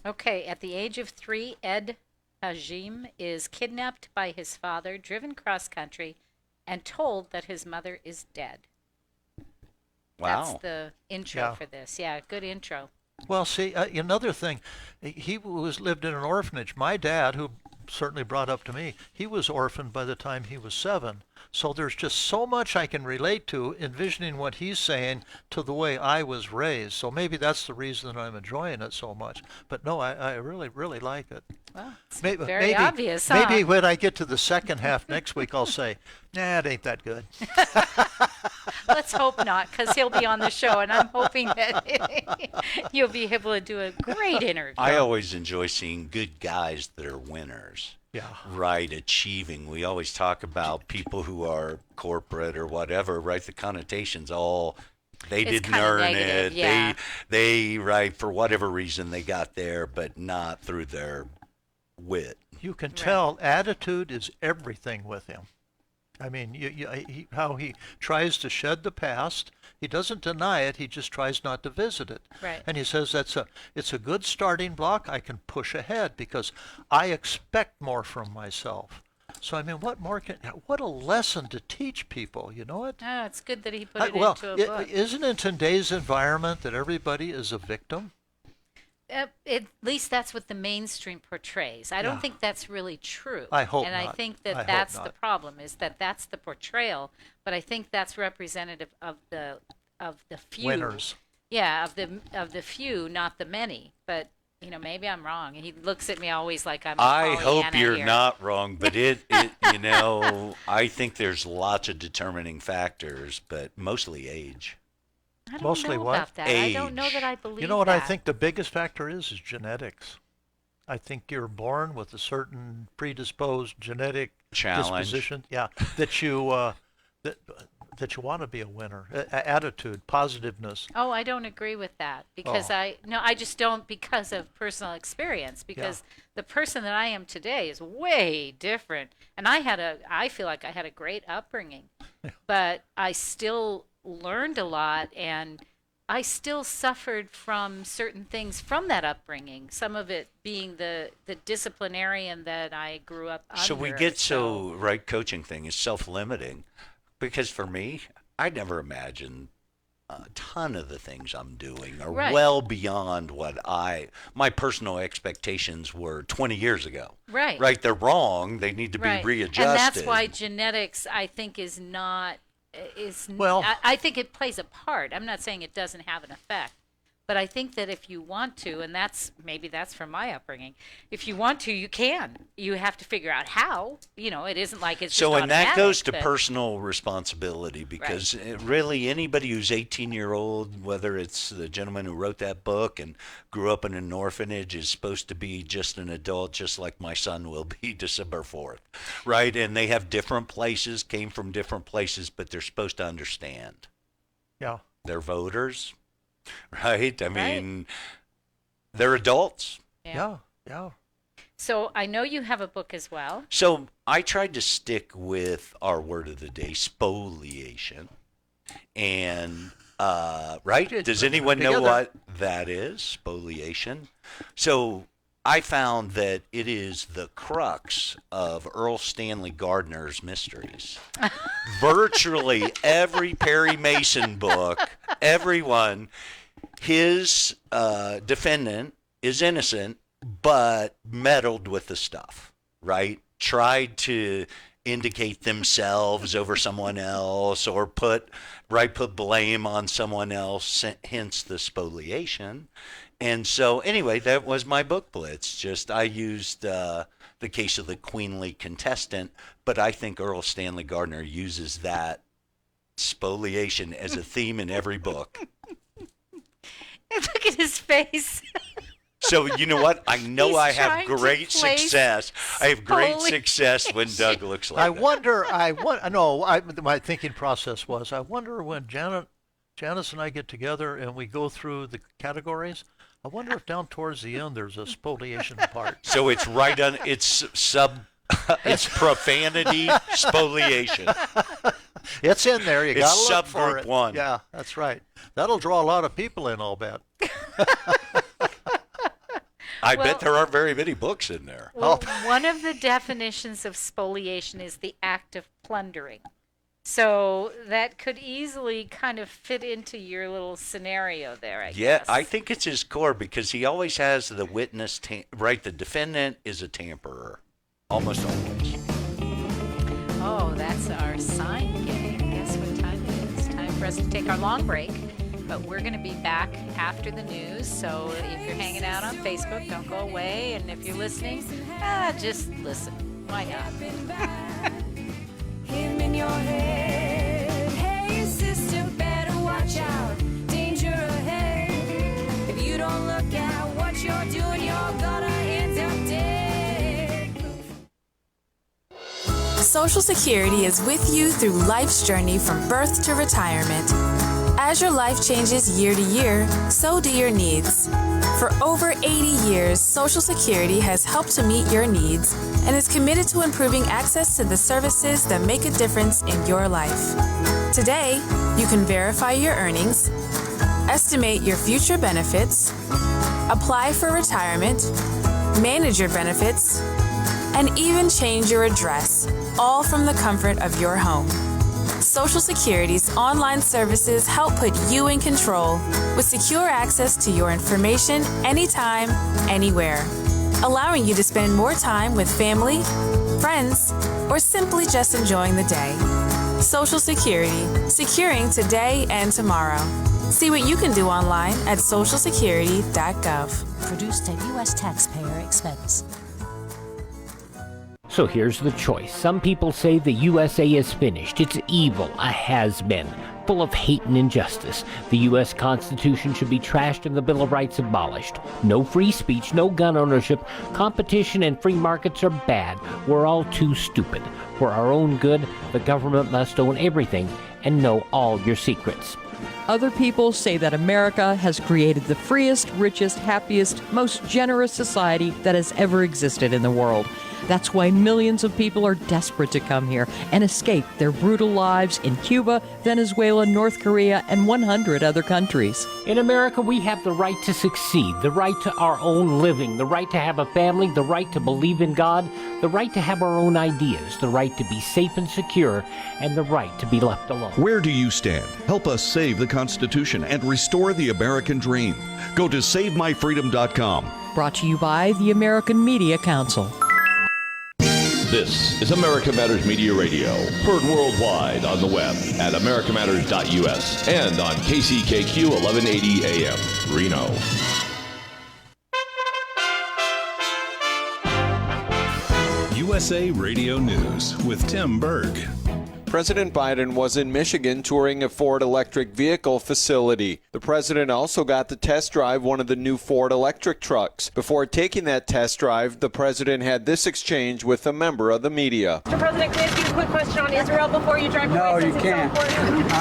Okay, at the age of 3, Ed Hajim is kidnapped by his father, driven cross-country, and told that his mother is dead. Wow. That's the intro for this. Yeah, good intro. Well, see, another thing, he lived in an orphanage. My dad, who certainly brought up to me, he was orphaned by the time he was 7. So there's just so much I can relate to envisioning what he's saying to the way I was raised. So maybe that's the reason that I'm enjoying it so much. But no, I really, really like it. Well, it's very obvious, huh? Maybe when I get to the second half next week, I'll say, nah, it ain't that good. Let's hope not, because he'll be on the show, and I'm hoping that you'll be able to do a great interview. I always enjoy seeing good guys that are winners. Yeah. Right, achieving. We always talk about people who are corporate or whatever, right? The connotation's all they didn't earn negative, it. Yeah. They right, for whatever reason they got there, but not through their wit. You can tell attitude is everything with him. I mean, how he tries to shed the past. He doesn't deny it. He just tries not to visit it. Right. And he says it's a good starting block. I can push ahead because I expect more from myself. So I mean, what a lesson to teach people. You know it? Oh, it's good that he put it into a book. Isn't it in today's environment that everybody is a victim? At least that's what the mainstream portrays. I don't think that's really true. I hope and not. I think that's the problem, is that that's the portrayal. But I think that's representative of the few winners. Yeah, of the few, not the many. But maybe I'm wrong. He looks at me always like I'm. I hope you're here. not wrong, but I think there's lots of determining factors, but mostly age. I don't Mostly know what? about that. I don't know that I believe You know what that. I think the biggest factor is genetics. I think you're born with a certain predisposed genetic disposition. Yeah, that you that you want to be a winner. Attitude, positiveness. Oh, I don't agree with that because I just don't because of personal experience because the person that I am today is way different. And I feel like I had a great upbringing, but I still learned a lot and I still suffered from certain things from that upbringing. Some of it being the disciplinarian that I grew up under. So we get coaching thing is self-limiting. Because for me, I never imagined a ton of the things I'm doing are well beyond what my personal expectations were 20 years ago. Right. Right. They're wrong. They need to be readjusted. And that's why genetics, I think, I think it plays a part. I'm not saying it doesn't have an effect. But I think that if you want to, and maybe that's from my upbringing, if you want to, you can. You have to figure out how. It isn't like it's just and that automatic, goes to personal responsibility because really anybody who's 18-year-old, whether it's the gentleman who wrote that book and grew up in an orphanage, is supposed to be just an adult, just like my son will be December 4th, right? And they have different places, came from different places, but they're supposed to understand. Yeah. They're voters. Right? I mean, they're adults. Yeah. So I know you have a book as well. So I tried to stick with our word of the day, spoliation. And, right? Does anyone know what that is, spoliation? So I found that it is the crux of Earl Stanley Gardner's mysteries. Virtually every Perry Mason book, everyone, his defendant is innocent, but meddled with the stuff, right? Tried to indicate themselves over someone else or put blame on someone else, hence the spoliation. And so anyway, that was my book blitz. Just I used the case of the queenly contestant, but I think Earl Stanley Gardner uses that spoliation as a theme in every book. Look at his face. So you know what? I know He's I have trying to great place success. I have great success when Doug looks like that. My thinking process was, I wonder when Janice and I get together and we go through the categories, I wonder if down towards the end there's a spoliation part. So it's right on, it's profanity, spoliation. It's in there. You It's got to look for subgroup it. 1. Yeah, that's right. That'll draw a lot of people in, I'll bet. I bet there aren't very many books in there. Well, one of the definitions of spoliation is the act of plundering. So that could easily kind of fit into your little scenario there, I guess. Yeah, I think it's his core because he always has the witness, right? The defendant is a tamperer, almost always. Oh, that's our sign game. Guess what time it is? Time for us to take our long break. But we're going to be back after the news. So if you're hanging out on Facebook, don't go away. And if you're listening, just listen. Why not? Him in your head. Hey, sister, better watch out. Danger ahead. If you don't look at what you're doing, you're gonna end up dead. Social Security is with you through life's journey from birth to retirement. As your life changes year to year, so do your needs. For over 80 years, Social Security has helped to meet your needs and is committed to improving access to the services that make a difference in your life. Today, you can verify your earnings, estimate your future benefits, apply for retirement, manage your benefits, and even change your address, all from the comfort of your home. Social Security's online services help put you in control with secure access to your information anytime, anywhere, allowing you to spend more time with family, friends, or simply just enjoying the day. Social Security, securing today and tomorrow. See what you can do online at socialsecurity.gov. Produced at U.S. taxpayer expense. So here's the choice. Some people say the USA is finished. It's evil, a has-been, full of hate and injustice. The U.S. Constitution should be trashed and the Bill of Rights abolished. No free speech, no gun ownership. Competition and free markets are bad. We're all too stupid. For our own good, the government must own everything and know all your secrets. Other people say that America has created the freest, richest, happiest, most generous society that has ever existed in the world. That's why millions of people are desperate to come here and escape their brutal lives in Cuba, Venezuela, North Korea, and 100 other countries. In America, we have the right to succeed, the right to our own living, the right to have a family, the right to believe in God, the right to have our own ideas, the right to be safe and secure, and the right to be left alone. Where do you stand? Help us save the Constitution and restore the American dream. Go to SaveMyFreedom.com. Brought to you by the American Media Council. This is America Matters Media Radio, heard worldwide on the web at americamatters.us and on KCKQ 1180 AM, Reno. USA Radio News with Tim Berg. President Biden was in Michigan touring a Ford electric vehicle facility. The president also got to test drive one of the new Ford electric trucks. Before taking that test drive, the president had this exchange with a member of the media. Mr. President, can I ask you a quick question on Israel before you drive away? No, you can't.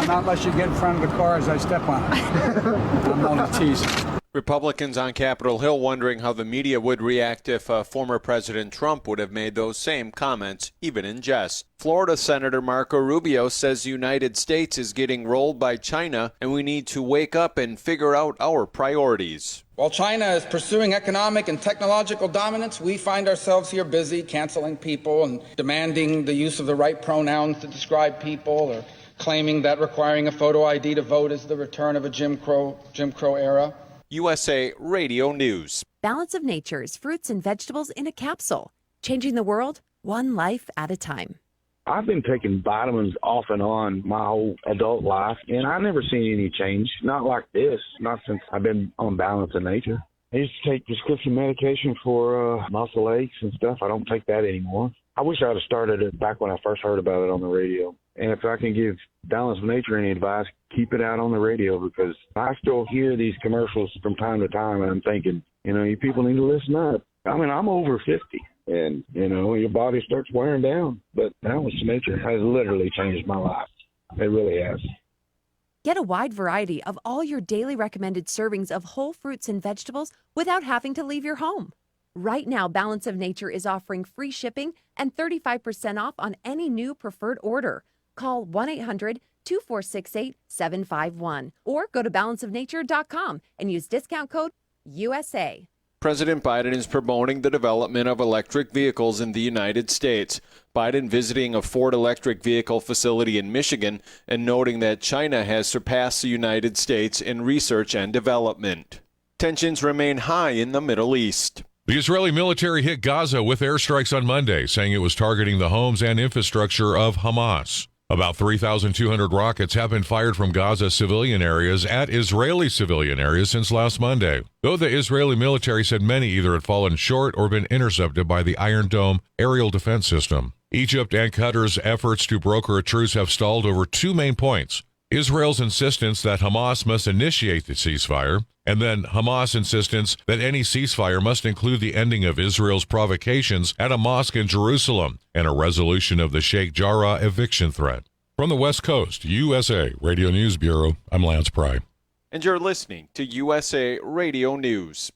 Not unless you get in front of the car as I step on it. I'm only teasing. Republicans on Capitol Hill wondering how the media would react if former President Trump would have made those same comments, even in jest. Florida Senator Marco Rubio says the United States is getting rolled by China and we need to wake up and figure out our priorities. While China is pursuing economic and technological dominance, we find ourselves here busy canceling people and demanding the use of the right pronouns to describe people, or claiming that requiring a photo ID to vote is the return of a Jim Crow era. USA Radio News. Balance of Nature's fruits and vegetables in a capsule, changing the world one life at a time. I've been taking vitamins off and on my whole adult life, and I've never seen any change. Not like this, not since I've been on Balance of Nature. I used to take prescription medication for muscle aches and stuff. I don't take that anymore. I wish I would have started it back when I first heard about it on the radio. And if I can give Balance of Nature any advice, keep it out on the radio, because I still hear these commercials from time to time, and I'm thinking, you people need to listen up. I mean, I'm over 50, and, your body starts wearing down. But Balance of Nature has literally changed my life. It really has. Get a wide variety of all your daily recommended servings of whole fruits and vegetables without having to leave your home. Right now, Balance of Nature is offering free shipping and 35% off on any new preferred order. Call 1-800-2468-751 or go to balanceofnature.com and use discount code USA. President Biden is promoting the development of electric vehicles in the United States. Biden visiting a Ford electric vehicle facility in Michigan and noting that China has surpassed the United States in research and development. Tensions remain high in the Middle East. The Israeli military hit Gaza with airstrikes on Monday, saying it was targeting the homes and infrastructure of Hamas. About 3,200 rockets have been fired from Gaza civilian areas at Israeli civilian areas since last Monday, though the Israeli military said many either had fallen short or been intercepted by the Iron Dome aerial defense system. Egypt and Qatar's efforts to broker a truce have stalled over two main points: Israel's insistence that Hamas must initiate the ceasefire, and then Hamas' insistence that any ceasefire must include the ending of Israel's provocations at a mosque in Jerusalem and a resolution of the Sheikh Jarrah eviction threat. From the West Coast, USA Radio News Bureau, I'm Lance Pry. And you're listening to USA Radio News.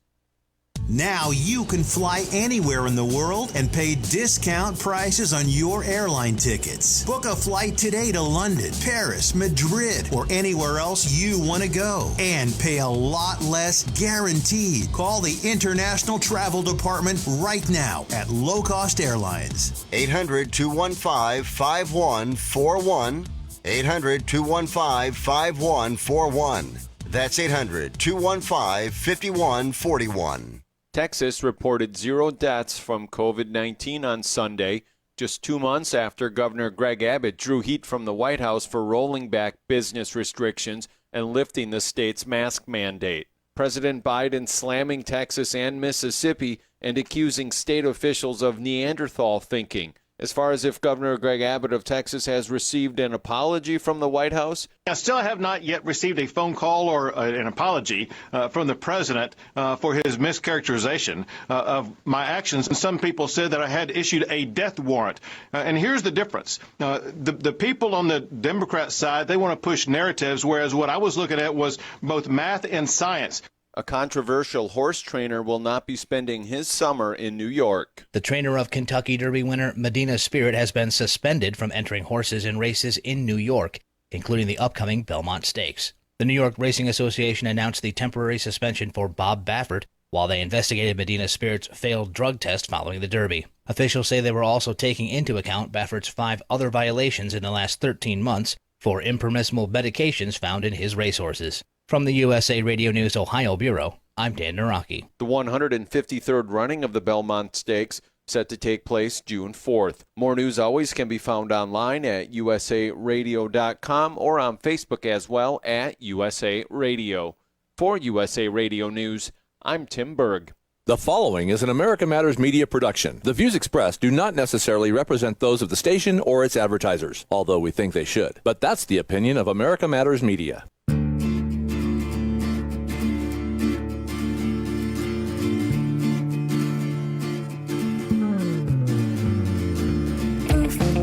Now you can fly anywhere in the world and pay discount prices on your airline tickets. Book a flight today to London, Paris, Madrid, or anywhere else you want to go, and pay a lot less guaranteed. Call the International Travel Department right now at Low Cost Airlines. 800-215-5141. 800-215-5141. That's 800-215-5141. Texas reported 0 deaths from COVID-19 on Sunday, just 2 months after Governor Greg Abbott drew heat from the White House for rolling back business restrictions and lifting the state's mask mandate. President Biden slamming Texas and Mississippi and accusing state officials of Neanderthal thinking. As far as if Governor Greg Abbott of Texas has received an apology from the White House? I still have not yet received a phone call or an apology from the president for his mischaracterization of my actions. And some people said that I had issued a death warrant. And here's the difference. The people on the Democrat side, they want to push narratives, whereas what I was looking at was both math and science. A controversial horse trainer will not be spending his summer in New York. The trainer of Kentucky Derby winner Medina Spirit has been suspended from entering horses in races in New York, including the upcoming Belmont Stakes. The New York Racing Association announced the temporary suspension for Bob Baffert while they investigated Medina Spirit's failed drug test following the Derby. Officials say they were also taking into account Baffert's 5 other violations in the last 13 months for impermissible medications found in his racehorses. From the USA Radio News Ohio Bureau, I'm Dan Naraki. The 153rd running of the Belmont Stakes set to take place June 4th. More news always can be found online at usaradio.com or on Facebook as well at USA Radio. For USA Radio News, I'm Tim Berg. The following is an America Matters Media production. The views expressed do not necessarily represent those of the station or its advertisers, although we think they should. But that's the opinion of America Matters Media.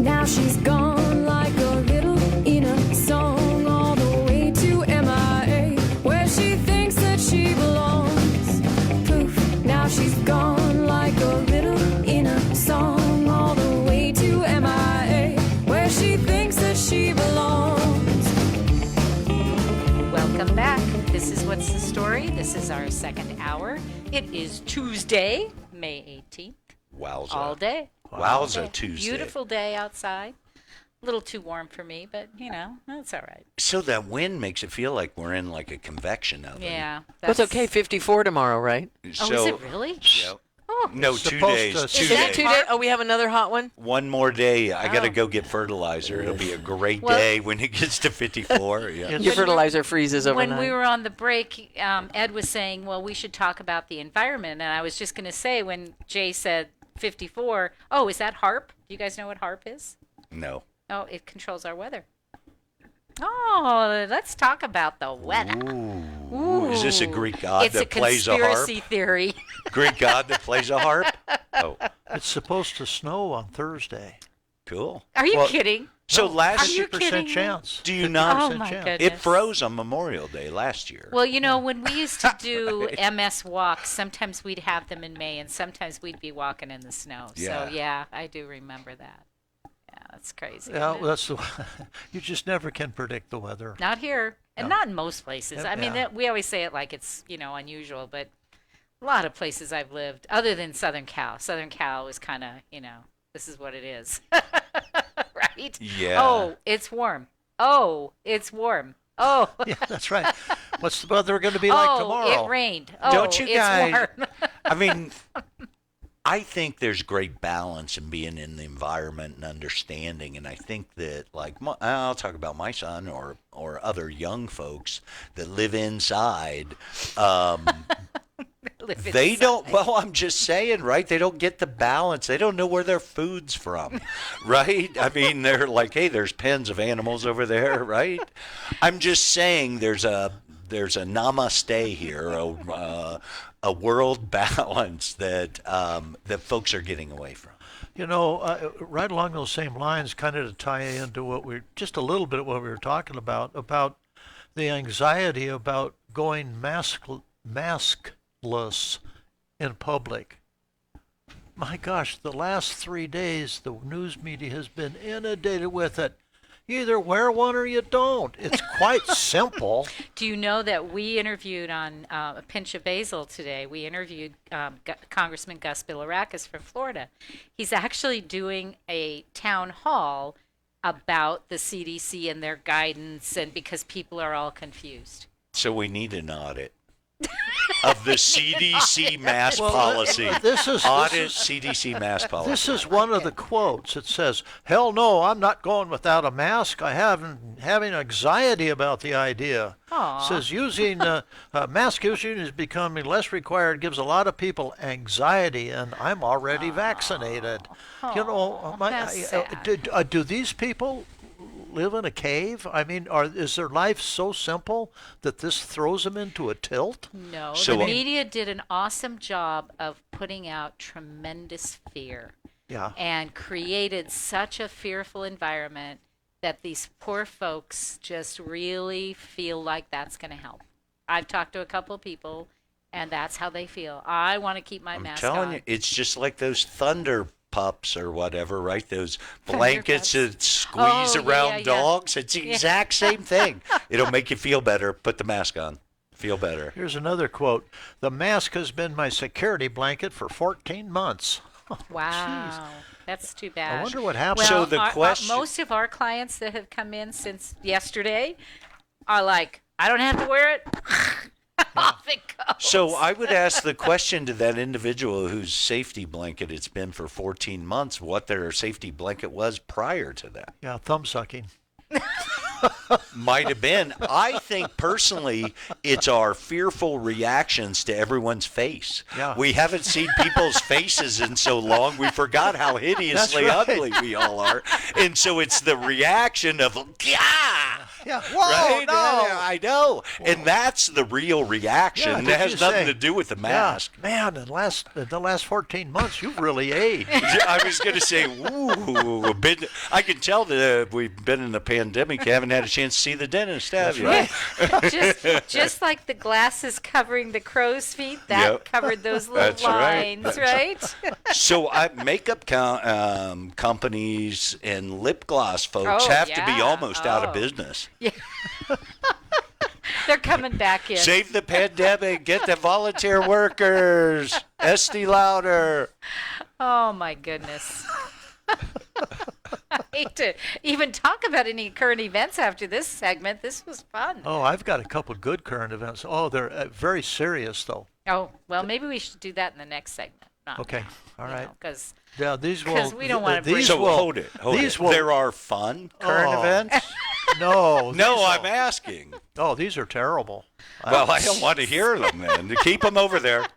Now she's gone like a little in a song all the way to MIA, where she thinks that she belongs. This is our second hour. It is Tuesday, May 18th. Wowza. All day. Wowza Tuesday. Beautiful day outside. A little too warm for me, but, that's all right. So that wind makes it feel like we're in like a convection oven. Yeah. That's okay. 54 tomorrow, right? Oh, is it really? Yep. Oh. No, 2 days. Is that 2 days? Oh, we have another hot one? One more day. I got to go get fertilizer. It'll be a great day when it gets to 54. Yeah. Your fertilizer freezes overnight. When we were on the break, Ed was saying, well, we should talk about the environment. And I was just going to say, when Jay said 54, oh, is that HARP? Do you guys know what HARP is? No. Oh, it controls our weather. Oh, let's talk about the weather. Ooh. Is this a Greek god that plays a harp? It's a conspiracy theory. Greek god that plays a harp? Oh. It's supposed to snow on Thursday. Cool. Are you kidding? So last 50% chance. Do you not? Oh, my goodness. It froze on Memorial Day last year. Well, when we used to do MS walks, sometimes we'd have them in May, and sometimes we'd be walking in the snow. Yeah. So, yeah, I do remember that. Yeah, that's crazy. Yeah, that's you just never can predict the weather. Not here, and not in most places. Yeah, I mean, we always say it like it's, unusual, but a lot of places I've lived, other than Southern Cal. Southern Cal is kind of, this is what it is. Right? Yeah. Oh, it's warm. Oh, it's warm. Oh. Yeah, that's right. What's the weather going to be like tomorrow? It rained. Oh, Don't you guys? It's warm. I mean, I think there's great balance in being in the environment and understanding, and I think that, like, I'll talk about my son or other young folks that live inside. They don't. Well, I'm just saying, right? They don't get the balance. They don't know where their food's from, right? I mean, they're like, hey, there's pens of animals over there, right? I'm just saying, there's a namaste here, a world balance that that folks are getting away from. Right along those same lines, kind of to tie into just a little bit of what we were talking about the anxiety about going maskless in public. My gosh, the last 3 days, the news media has been inundated with it. You either wear one or you don't. It's quite simple. Do you know that we interviewed on A Pinch of Basil today? We interviewed Congressman Gus Bilirakis from Florida. He's actually doing a town hall about the CDC and their guidance, and because people are all confused. So we need an audit of the CDC mask policy. Audit CDC mask policy. This is one of the quotes. It says, "Hell no, I'm not going without a mask. I have having anxiety about the idea." Aww. It says using mask using is becoming less required. Gives a lot of people anxiety, and I'm already vaccinated. Do these people live in a cave? I mean, is their life so simple that this throws them into a tilt? No, the media did an awesome job of putting out tremendous fear. Yeah. And created such a fearful environment that these poor folks just really feel like that's going to help. I've talked to a couple of people, and that's how they feel. I want to keep my mask on. I'm telling you, it's just like those thunder pups or whatever, right? Those blankets that squeeze around dogs. It's the exact same thing. It'll make you feel better. Put the mask on. Feel better. Here's another quote. "The mask has been my security blanket for 14 months. Wow. Geez. That's too bad. I wonder what happened. Well, So the question... most of our clients that have come in since yesterday are like, I don't have to wear it. Off it goes. So I would ask the question to that individual whose safety blanket it's been for 14 months, what their safety blanket was prior to that. Yeah, thumb sucking. Might have been. I think personally it's our fearful reactions to everyone's face. Yeah. We haven't seen people's faces in so long, we forgot how hideously ugly we all are. And so it's the reaction of, Yeah. Whoa, right? No. I know. And that's the real reaction. Yeah, that has nothing to do with the mask. Yeah, man, in the last 14 months, you've really aged. I was going to say, ooh, I can tell that we've been in the pandemic. You haven't had a chance to see the dentist, have you? Right. just like the glasses covering the crow's feet, that covered those little lines, right? So makeup companies and lip gloss folks have to be almost out of business. Yeah. They're coming back in. Save the pandemic. Get the volunteer workers. Estee Lauder. Oh, my goodness. I hate to even talk about any current events after this segment. This was fun. Oh, I've got a couple good current events. Oh, they're very serious, though. Oh, well, maybe we should do that in the next segment. Okay, all right. Because we don't want to bring... So hold it. There are fun current events? No. I'm asking. Oh, these are terrible. Well, I don't want to hear them then. Keep them over there.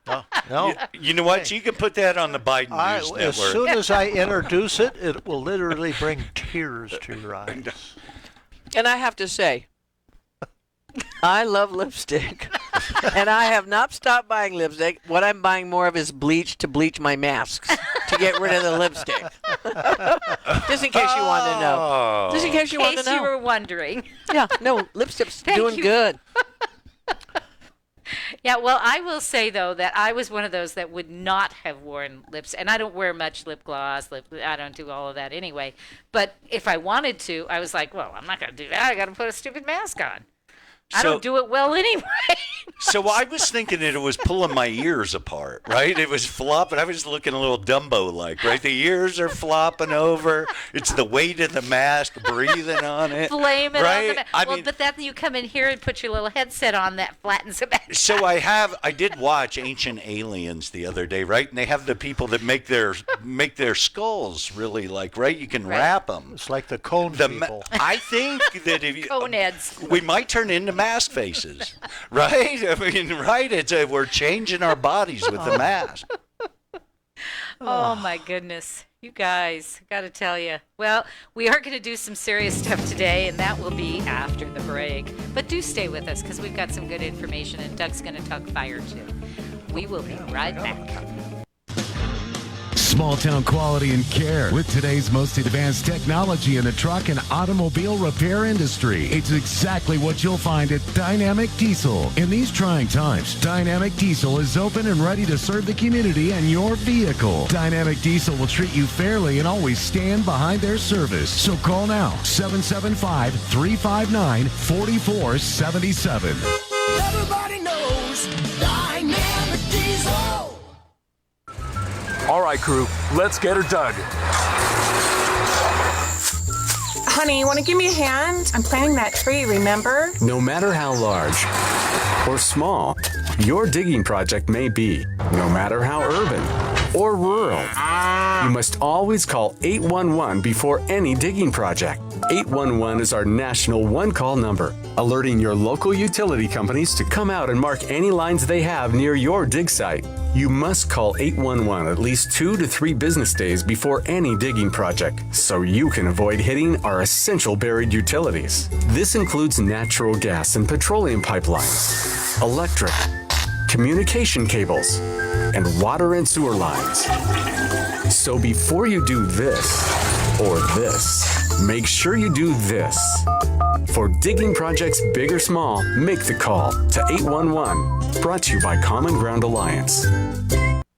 No. You know what? You can put that on the Biden News Network. As soon as I introduce it, it will literally bring tears to your eyes. And I have to say, I love lipstick. And I have not stopped buying lipstick. What I'm buying more of is bleach to bleach my masks to get rid of the lipstick. Just in case you wanted to know. Just in case you wanted to know. In case you were wondering. Yeah, no, lipstick's doing good. Yeah, well, I will say, though, that I was one of those that would not have worn lips. And I don't wear much lip gloss. I don't do all of that anyway. But if I wanted to, I was like, well, I'm not going to do that. I got to put a stupid mask on. I don't do it well anyway. So I was thinking that it was pulling my ears apart, right? It was flopping. I was looking a little Dumbo-like, right? The ears are flopping over. It's the weight of the mask, breathing on it. Blame it right? on the mask. But then you come in here and put your little headset on that flattens it back. So I did watch Ancient Aliens the other day, right? And they have the people that make their skulls really right? You can wrap them. It's like the cone people. I think that if you... Coneheads. We might turn into mask faces, right? I mean, right? We're changing our bodies with the mask. Oh, my goodness. You guys, got to tell you. Well, we are going to do some serious stuff today, and that will be after the break. But do stay with us, because we've got some good information, and Doug's going to talk fire, too. We will be right back. Small town quality and care with today's most advanced technology in the truck and automobile repair industry. It's exactly what you'll find at Dynamic Diesel. In these trying times, Dynamic Diesel is open and ready to serve the community and your vehicle. Dynamic Diesel will treat you fairly and always stand behind their service. So call now, 775-359-4477. Everybody knows Dynamic Diesel. All right, crew, let's get her dug. Honey, you want to give me a hand? I'm planting that tree, remember? No matter how large or small your digging project may be, no matter how urban or rural, you must always call 811 before any digging project. 811 is our national one-call number, alerting your local utility companies to come out and mark any lines they have near your dig site. You must call 811 at least 2 to 3 business days before any digging project, so you can avoid hitting our essential buried utilities. This includes natural gas and petroleum pipelines, electric, communication cables, and water and sewer lines. So before you do this or this, make sure you do this. For digging projects big or small, make the call to 811. Brought to you by Common Ground Alliance.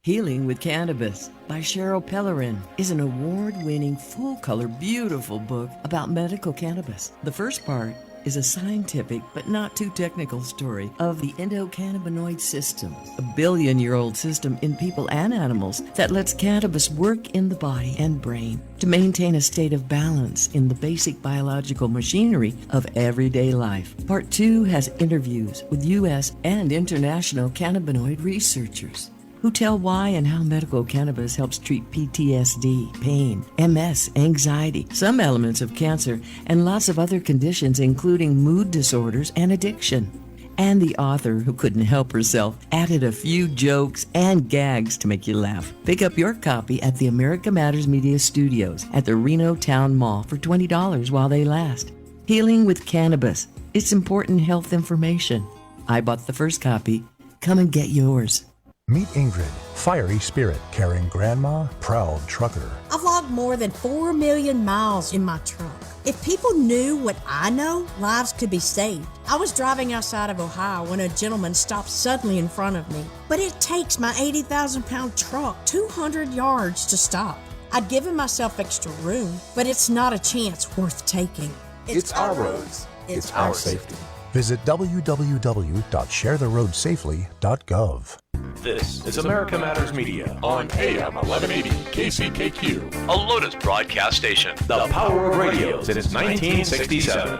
Healing with Cannabis by Cheryl Pellerin is an award-winning, full-color, beautiful book about medical cannabis. The first part is a scientific but not too technical story of the endocannabinoid system, a billion-year-old system in people and animals that lets cannabis work in the body and brain to maintain a state of balance in the basic biological machinery of everyday life. Part 2 has interviews with U.S. and international cannabinoid researchers who tell why and how medical cannabis helps treat PTSD, pain, MS, anxiety, some elements of cancer, and lots of other conditions, including mood disorders and addiction. And the author, who couldn't help herself, added a few jokes and gags to make you laugh. Pick up your copy at the America Matters Media Studios at the Reno Town Mall for $20 while they last. Healing with Cannabis. It's important health information. I bought the first copy. Come and get yours. Meet Ingrid, fiery spirit, caring grandma, proud trucker. I've logged more than 4 million miles in my truck. If people knew what I know, lives could be saved. I was driving outside of Ohio when a gentleman stopped suddenly in front of me. But it takes my 80,000-pound truck 200 yards to stop. I'd given myself extra room, but it's not a chance worth taking. It's our roads. It's our safety. Visit www.sharetheroadsafely.gov. This is America Matters Media on AM 1180 KCKQ, a Lotus broadcast station. The power of radio since 1967.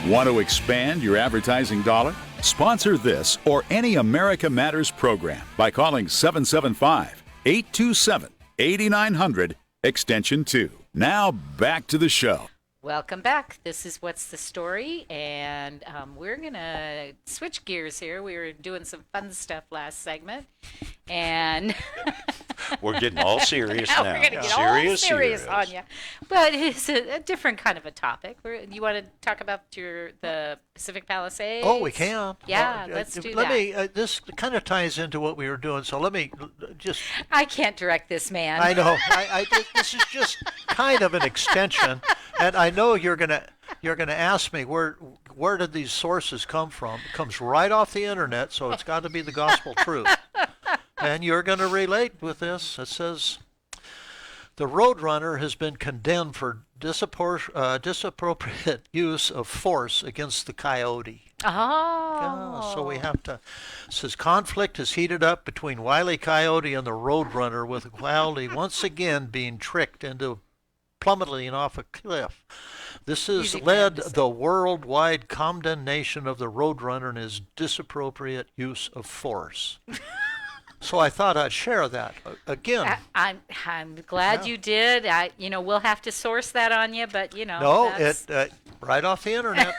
Want to expand your advertising dollar? Sponsor this or any America Matters program by calling 775-827-8900, extension 2. Now back to the show. Welcome back. This is What's the Story, and we're going to switch gears here. We were doing some fun stuff last segment, and we're getting all serious now. We're going to get all serious on you. But it's a different kind of a topic. You want to talk about the Pacific Palisades? Oh, we can. Yeah, let's do that. This kind of ties into what we were doing, so let me just... I can't direct this man. I know. This is just kind of an extension, and I know you're gonna ask me where did these sources come from? It comes right off the internet, so it's got to be the gospel truth. And you're going to relate with this. It says the Roadrunner has been condemned for disappropriate use of force against the coyote. Oh. So we have to. It says conflict has heated up between Wile E. Coyote and the Roadrunner, with the coyote once again being tricked into plummeting off a cliff. This has led the worldwide condemnation of the Roadrunner and his disappropriate use of force. So I thought I'd share that again. I'm glad you did. We'll have to source that on you, but No, it right off the internet.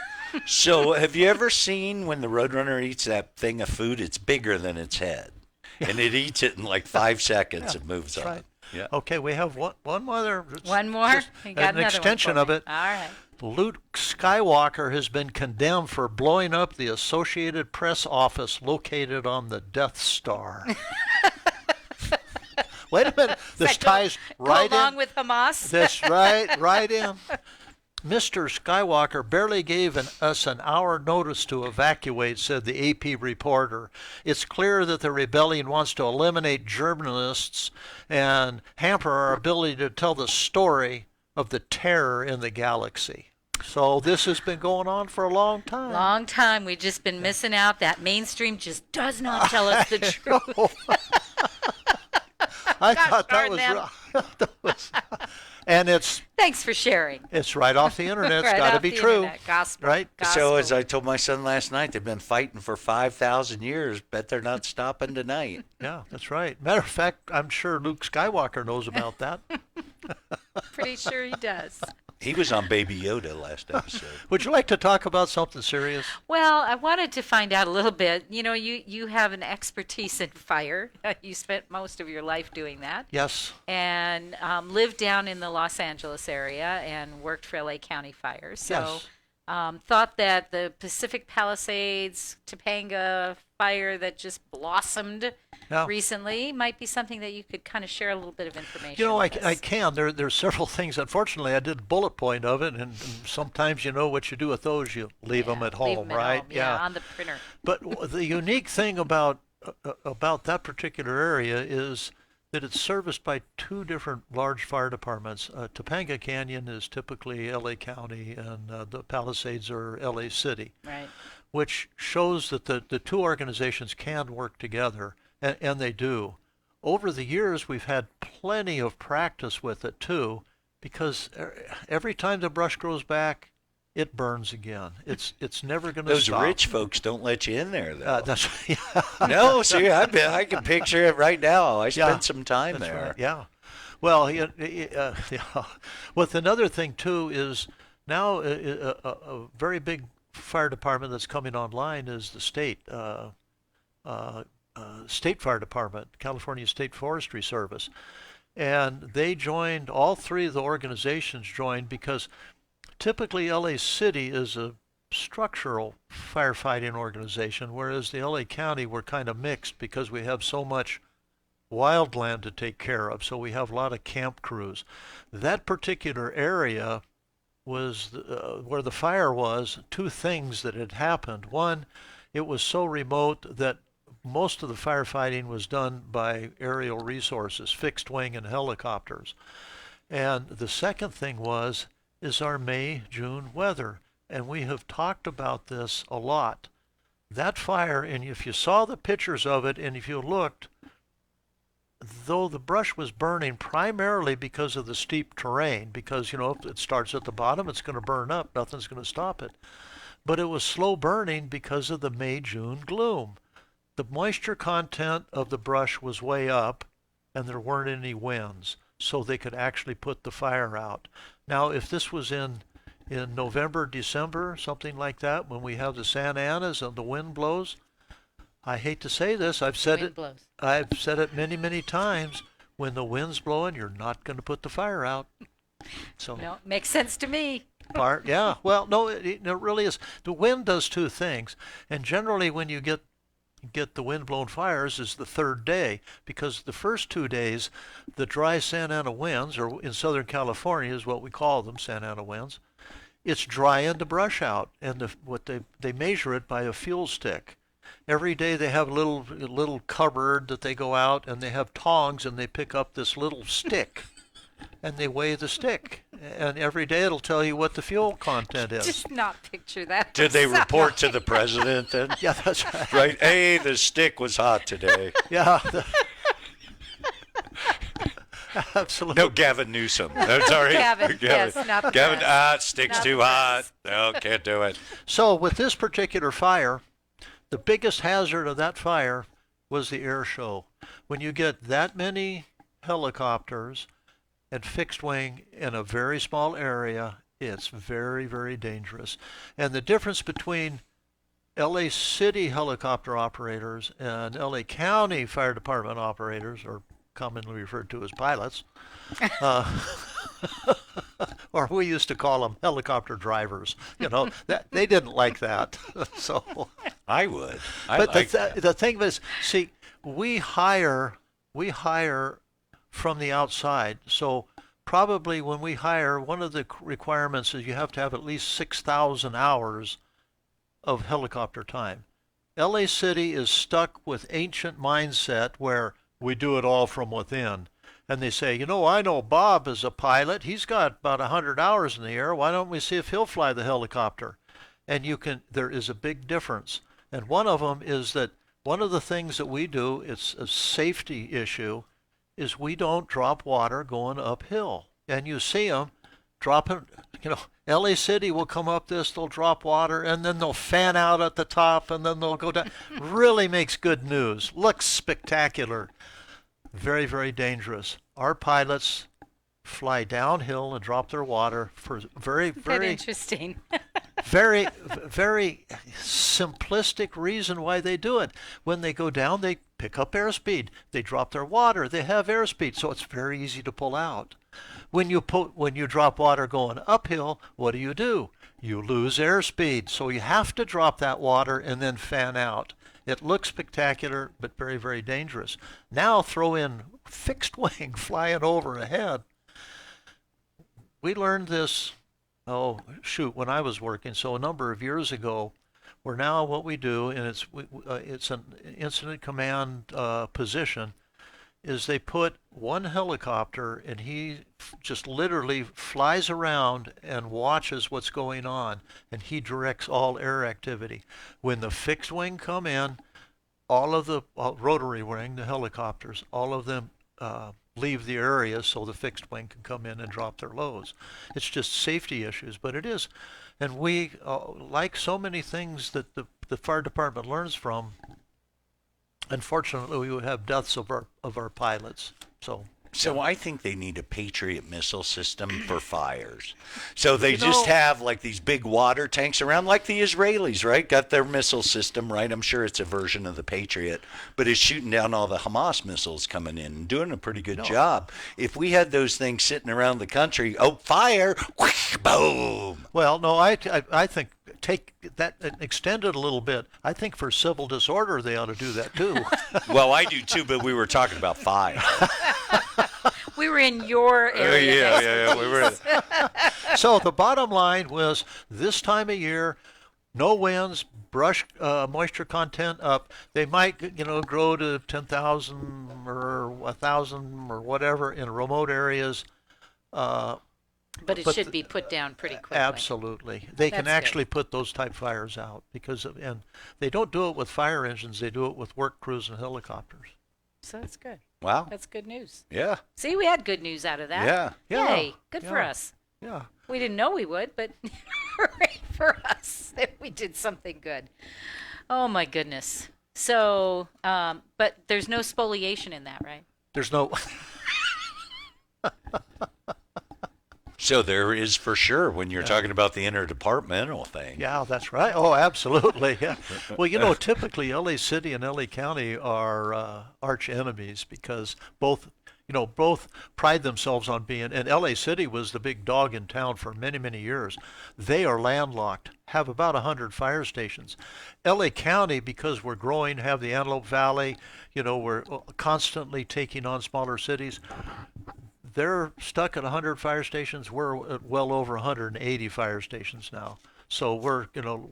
So have you ever seen when the Roadrunner eats that thing of food? It's bigger than its head, and it eats it in like 5 seconds and moves on. Right. Yeah. Okay, we have one more. One more? You got an extension of it. All right. Luke Skywalker has been condemned for blowing up the Associated Press office located on the Death Star. Wait a minute. This ties right in. Go along with Hamas? This right in. Mr. Skywalker barely gave us an hour notice to evacuate, said the AP reporter. It's clear that the rebellion wants to eliminate journalists and hamper our ability to tell the story of the terror in the galaxy. So this has been going on for a long time. Long time. We've just been missing out. That mainstream just does not tell us the truth. I thought that was and it's... Thanks for sharing. It's right off the internet. It's Right got to off be the true. internet. Gospel. Right? Gospel. So as I told my son last night, they've been fighting for 5,000 years. Bet they're not stopping tonight. Yeah, that's right. Matter of fact, I'm sure Luke Skywalker knows about that. Pretty sure he does. He was on Baby Yoda last episode. Would you like to talk about something serious? Well, I wanted to find out a little bit. You have an expertise in fire. You spent most of your life doing that. Yes. And lived down in the Los Angeles area and worked for LA County Fire. So Yes. Thought that the Pacific Palisades, Topanga fire that just blossomed recently might be something that you could kind of share a little bit of information with us. I can. There's several things. Unfortunately, I did a bullet point of it, and sometimes what you do with those, you leave them at home, right? Yeah, on the printer. But the unique thing about that particular area is that it's serviced by 2 different large fire departments. Topanga Canyon is typically LA County, and the Palisades are LA City. Right. Which shows that the 2 organizations can work together, and they do. Over the years, we've had plenty of practice with it, too, because every time the brush grows back, it burns again. It's never going to stop. Those rich folks don't let you in there, though. No, see, I can picture it right now. I spent some time that's there. Right. Yeah. Well, with another thing, too, is now a very big fire department that's coming online is the state fire department, California State Forestry Service. And they joined, all 3 of the organizations joined, because typically LA City is a structural firefighting organization, whereas the LA County, we're kind of mixed because we have so much wildland to take care of. So we have a lot of camp crews. That particular area was where the fire was, 2 things that had happened. One, it was so remote that most of the firefighting was done by aerial resources, fixed wing and helicopters. And the second thing is our May, June weather. And we have talked about this a lot. That fire, and if you saw the pictures of it, and if you looked, though the brush was burning primarily because of the steep terrain, because, if it starts at the bottom, it's going to burn up. Nothing's going to stop it. But it was slow burning because of the May-June gloom. The moisture content of the brush was way up, and there weren't any winds, so they could actually put the fire out. Now, if this was in November, December, something like that, when we have the Santa Anas and the wind blows, I hate to say this, I've said it many, many times, when the wind's blowing, you're not going to put the fire out. So no, makes sense to me. Yeah, well, no, it really is. The wind does two things, and generally when you get the wind-blown fires is the third day, because the first 2 days, the dry Santa Ana winds, or in Southern California is what we call them, Santa Ana winds, it's drying the brush out, and they measure it by a fuel stick. Every day they have a little cupboard that they go out, and they have tongs, and they pick up this little stick, and they weigh the stick. And every day it'll tell you what the fuel content is. Just not picture that. Did they report to the president then? Yeah, that's right. Right? Hey, the stick was hot today. Yeah. Absolutely. No, Gavin Newsom. No, sorry. Gavin. Yes, not the Gavin, press. stick's Not too the hot. press. No, can't do it. So with this particular fire, the biggest hazard of that fire was the air show. When you get that many helicopters and fixed wing in a very small area, it's very, very dangerous. And the difference between LA City helicopter operators and LA County Fire Department operators, or commonly referred to as pilots, or we used to call them helicopter drivers. That they didn't like that. So I would. But the thing is, see, we hire from the outside. So probably when we hire, one of the requirements is you have to have at least 6,000 hours of helicopter time. LA City is stuck with ancient mindset where we do it all from within. And they say, I know Bob is a pilot. He's got about 100 hours in the air. Why don't we see if he'll fly the helicopter? And there is a big difference. And one of them is that one of the things that we do, it's a safety issue, is we don't drop water going uphill. And you see them dropping, LA City will come up this, they'll drop water, and then they'll fan out at the top, and then they'll go down. Really makes good news. Looks spectacular. Very, very dangerous. Our pilots fly downhill and drop their water for very, very interesting. very, very simplistic reason why they do it. When they go down, they pick up airspeed. They drop their water. They have airspeed, so it's very easy to pull out. When you drop water going uphill, what do? You lose airspeed, so you have to drop that water and then fan out. It looks spectacular, but very, very dangerous. Now throw in fixed wing flying over ahead. We learned this, when I was working, so a number of years ago, where now what we do, and it's an incident command position, is they put one helicopter and he just literally flies around and watches what's going on, and he directs all air activity. When the fixed wing come in, all of the rotary wing, the helicopters, all of them leave the area so the fixed wing can come in and drop their loads. It's just safety issues, but it is. And we, like so many things that the fire department learns from, unfortunately, we would have deaths of our pilots. So I think they need a Patriot missile system for fires. So they just have like these big water tanks around, like the Israelis, right? Got their missile system, right? I'm sure it's a version of the Patriot, but it's shooting down all the Hamas missiles coming in and doing a pretty good job. If we had those things sitting around the country, fire, whoosh, boom. Well, no, I think take that and extend it a little bit. I think for civil disorder they ought to do that too. Well, I do too, but we were talking about fire. We were in your area. Yeah. We were. So the bottom line was, this time of year, no winds, brush moisture content up. They might, grow to 10,000 or 1,000 or whatever in remote areas. But it should be put down pretty quickly. Absolutely. They can That's actually good. put those type fires out and they don't do it with fire engines. They do it with work crews and helicopters. So that's good. Wow. That's good news. Yeah. See, we had good news out of that. Yeah. Yay. Good for us. Yeah. We didn't know we would, but hooray for us that we did something good. Oh, my goodness. So, but there's no spoliation in that, right? There's no... So there is for sure when you're talking about the interdepartmental thing. Yeah, that's right. Oh, absolutely. Yeah. Well, typically LA City and LA County are arch enemies because both pride themselves on being, and LA City was the big dog in town for many, many years. They are landlocked, have about 100 fire stations. LA County, because we're growing, have the Antelope Valley, we're constantly taking on smaller cities. They're stuck at 100 fire stations. We're at well over 180 fire stations now. So we're,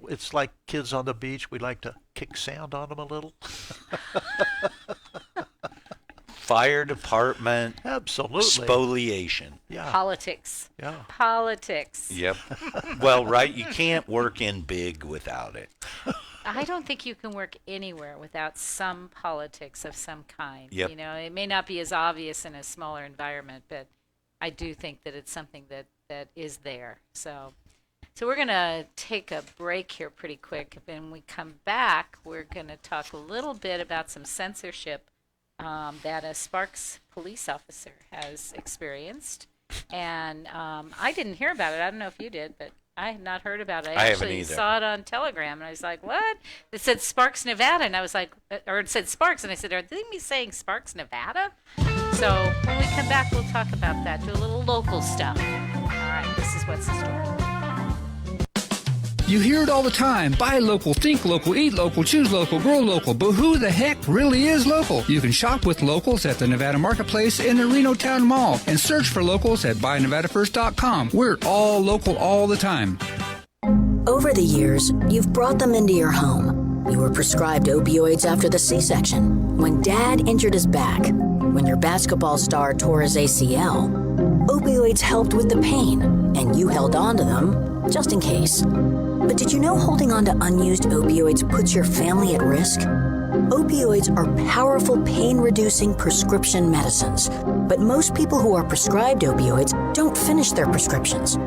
it's like kids on the beach. We like to kick sand on them a little. Fire department. Absolutely. Spoliation. Yeah. Politics. Yeah. Politics. Yep. Well, right. You can't work in big without it. I don't think you can work anywhere without some politics of some kind. Yep. It may not be as obvious in a smaller environment, but I do think that it's something that is there. So we're going to take a break here pretty quick. When we come back, we're going to talk a little bit about some censorship that a Sparks police officer has experienced. And I didn't hear about it. I don't know if you did, but I had not heard about it. I haven't actually either. saw it on Telegram, and I was like, what? It said Sparks, Nevada, and I was like, or it said Sparks, and I said, are they saying Sparks, Nevada? So when we come back, we'll talk about that, do a little local stuff. All right, this is What's the Story. You hear it all the time. Buy local, think local, eat local, choose local, grow local. But who the heck really is local? You can shop with locals at the Nevada Marketplace in the Reno Town Mall and search for locals at buynevadafirst.com. We're all local all the time. Over the years, you've brought them into your home. You were prescribed opioids after the C-section, when Dad injured his back, when your basketball star tore his ACL. Opioids helped with the pain, and you held on to them just in case. But did you know holding on to unused opioids puts your family at risk? Opioids are powerful pain-reducing prescription medicines, but most people who are prescribed opioids don't finish their prescriptions.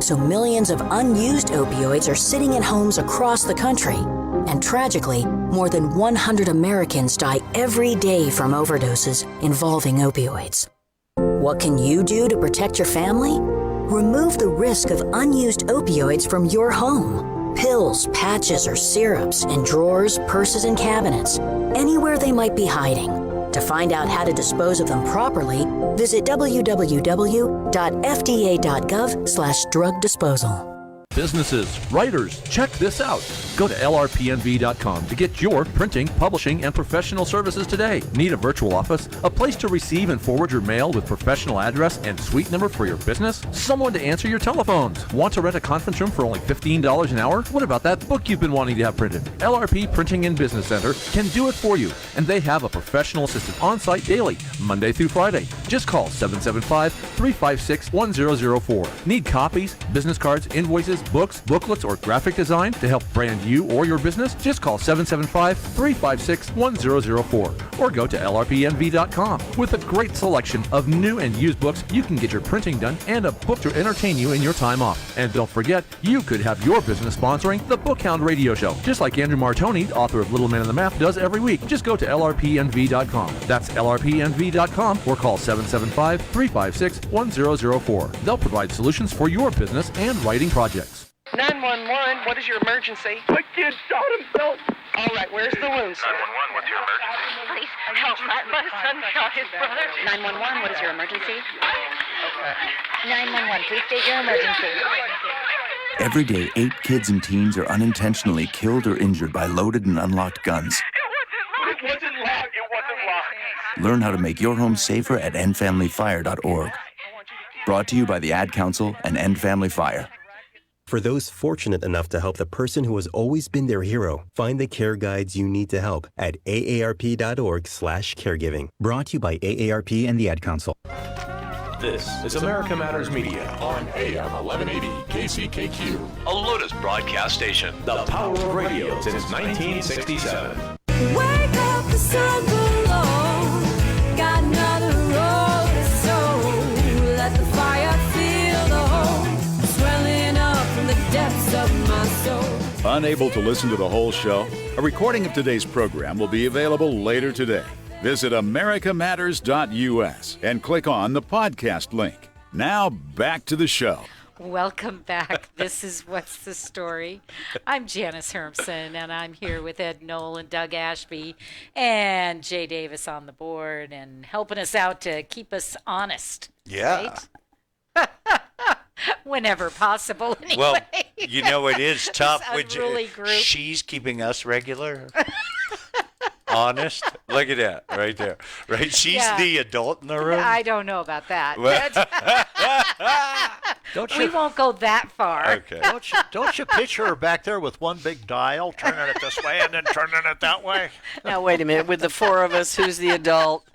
So millions of unused opioids are sitting in homes across the country. And tragically, more than 100 Americans die every day from overdoses involving opioids. What can you do to protect your family? Remove the risk of unused opioids from your home. Pills, patches, or syrups in drawers, purses, and cabinets, anywhere they might be hiding. To find out how to dispose of them properly, visit www.fda.gov/drug disposal. Businesses, writers, check this out. Go to lrpnv.com to get your printing, publishing, and professional services today. Need a virtual office? A place to receive and forward your mail with professional address and suite number for your business? Someone to answer your telephones? Want to rent a conference room for only $15 an hour? What about that book you've been wanting to have printed? LRP Printing and Business Center can do it for you, and they have a professional assistant on site daily, Monday through Friday. Just call 775-356-1004. Need copies, business cards, invoices, books, booklets, or graphic design to help brand you or your business? Just call 775-356-1004 or go to lrpnv.com. With a great selection of new and used books, you can get your printing done and a book to entertain you in your time off. And don't forget, you could have your business sponsoring the Bookhound Radio Show, just like Andrew Martoni, author of Little Man in the Math, does every week. Just go to lrpnv.com. That's lrpnv.com or call 775-356-1004. They'll provide solutions for your business and writing projects. 911, what is your emergency? My kid shot himself. All right, where's the wound, sir? 911, what's your emergency? Please help. My son shot his brother. 911, what is your emergency? 911, please state your emergency. Every day, 8 kids and teens are unintentionally killed or injured by loaded and unlocked guns. It wasn't locked. Learn how to make your home safer at endfamilyfire.org. Brought to you by the Ad Council and End Family Fire. For those fortunate enough to help the person who has always been their hero, find the care guides you need to help at aarp.org/caregiving. Brought to you by AARP and the Ad Council. This is America Matters Media on AM 1180 KCKQ, a Lotus broadcast station. The power of radio since 1967. Wake up, the sun below. Got another road to sow. Let the fire feel the hope swelling up from the depths of my soul. Unable to listen to the whole show? A recording of today's program will be available later today. Visit americamatters.us and click on the podcast link. Now back to the show. Welcome back. This is What's the Story? I'm Janice Hermson, and I'm here with Ed Knoll and Doug Ashby and Jay Davis on the board and helping us out to keep us honest. Yeah. Right? Whenever possible, anyway. Well, you know, it is tough. This unruly group. She's keeping us regular. Honest. Look at that right there. Right? She's the adult in the room. I don't know about that. Don't we won't go that far. Okay. Don't you picture her back there with one big dial, turning it this way and then turning it that way? Now, wait a minute. With the four of us, who's the adult?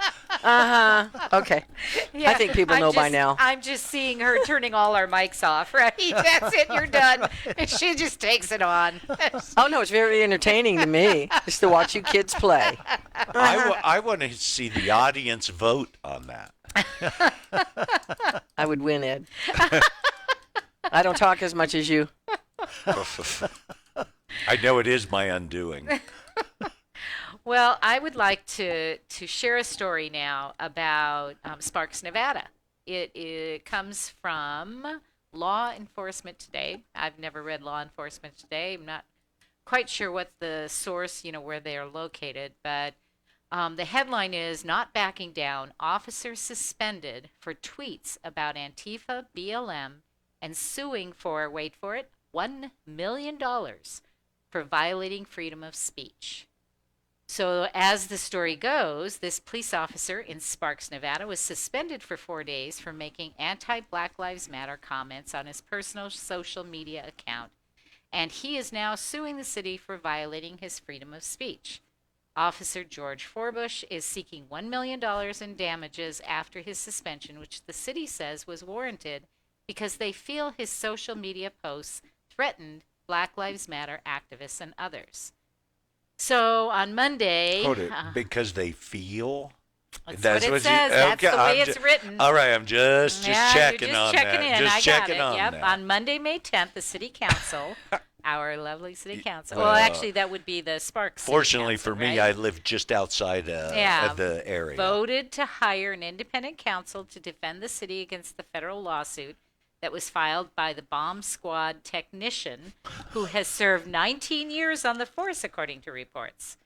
Okay. Yeah, I think people know by now. I'm just seeing her turning all our mics off, right? That's it. You're done. She just takes it on. Oh, no. It's very entertaining to me just to watch you kids play. I want to see the audience vote on that. I would win, Ed. I don't talk as much as you. I know it is my undoing. Well, I would like to share a story now about Sparks, Nevada. It comes from Law Enforcement Today. I've never read Law Enforcement Today. I'm not quite sure what the source, where they are located, but the headline is, "Not Backing Down, Officer Suspended for Tweets About Antifa, BLM, and Suing for," wait for it, $1 million for violating freedom of speech. So as the story goes, this police officer in Sparks, Nevada was suspended for 4 days for making anti-Black Lives Matter comments on his personal social media account, and he is now suing the city for violating his freedom of speech. Officer George Forbush is seeking $1 million in damages after his suspension, which the city says was warranted because they feel his social media posts threatened Black Lives Matter activists and others. So on Monday... because they feel? That's what it says. That's the way it's written. All right, I'm just checking on that. Just checking on that. On Monday, May 10th, the city council... Our lovely city council. Well, actually, that would be the Sparks. Fortunately City Council, for me, right? I live just outside of the area. Voted to hire an independent counsel to defend the city against the federal lawsuit that was filed by the bomb squad technician who has served 19 years on the force, according to reports.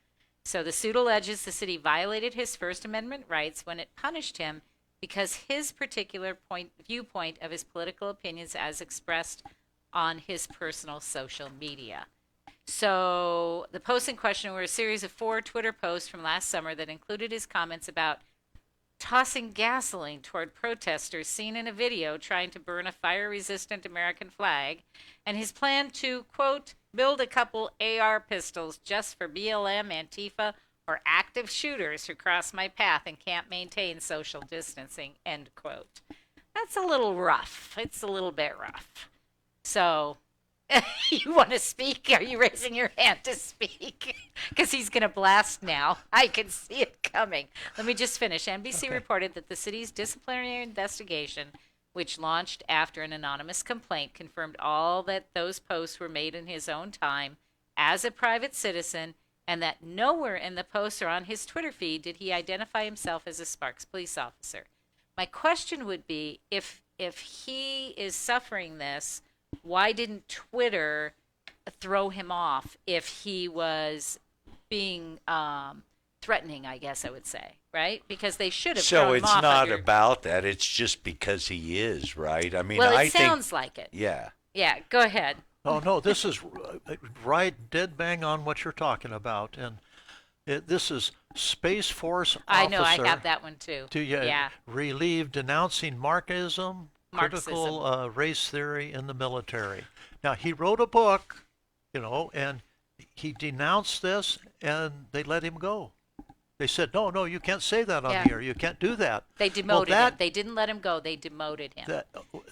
So the suit alleges the city violated his First Amendment rights when it punished him because his particular viewpoint of his political opinions as expressed on his personal social media. So the posts in question were a series of 4 Twitter posts from last summer that included his comments about tossing gasoline toward protesters seen in a video trying to burn a fire-resistant American flag, and his plan to, quote, build a couple AR pistols just for BLM, Antifa, or active shooters who cross my path and can't maintain social distancing, end quote. That's a little rough. It's a little bit rough. So, you want to speak? Are you raising your hand to speak? Because he's going to blast now. I can see it coming. Let me just finish. NBC reported that the city's disciplinary investigation, which launched after an anonymous complaint, confirmed all that those posts were made in his own time as a private citizen, and that nowhere in the posts or on his Twitter feed did he identify himself as a Sparks police officer. My question would be, if he is suffering this, why didn't Twitter throw him off if he was being threatening, I guess I would say, right? Because they should have thrown him off. So it's not about that. It's just because he is, right? I mean, well, I it sounds like it. Yeah. Yeah, go ahead. Oh, no, this is right dead bang on what you're talking about. And this is Space Force officer. I know, I have that one too. To relieve denouncing Marxism, critical race theory in the military. Now, he wrote a book, and he denounced this, and they let him go. They said, no, you can't say that on the air. You can't do that. They demoted him. They didn't let him go. They demoted him.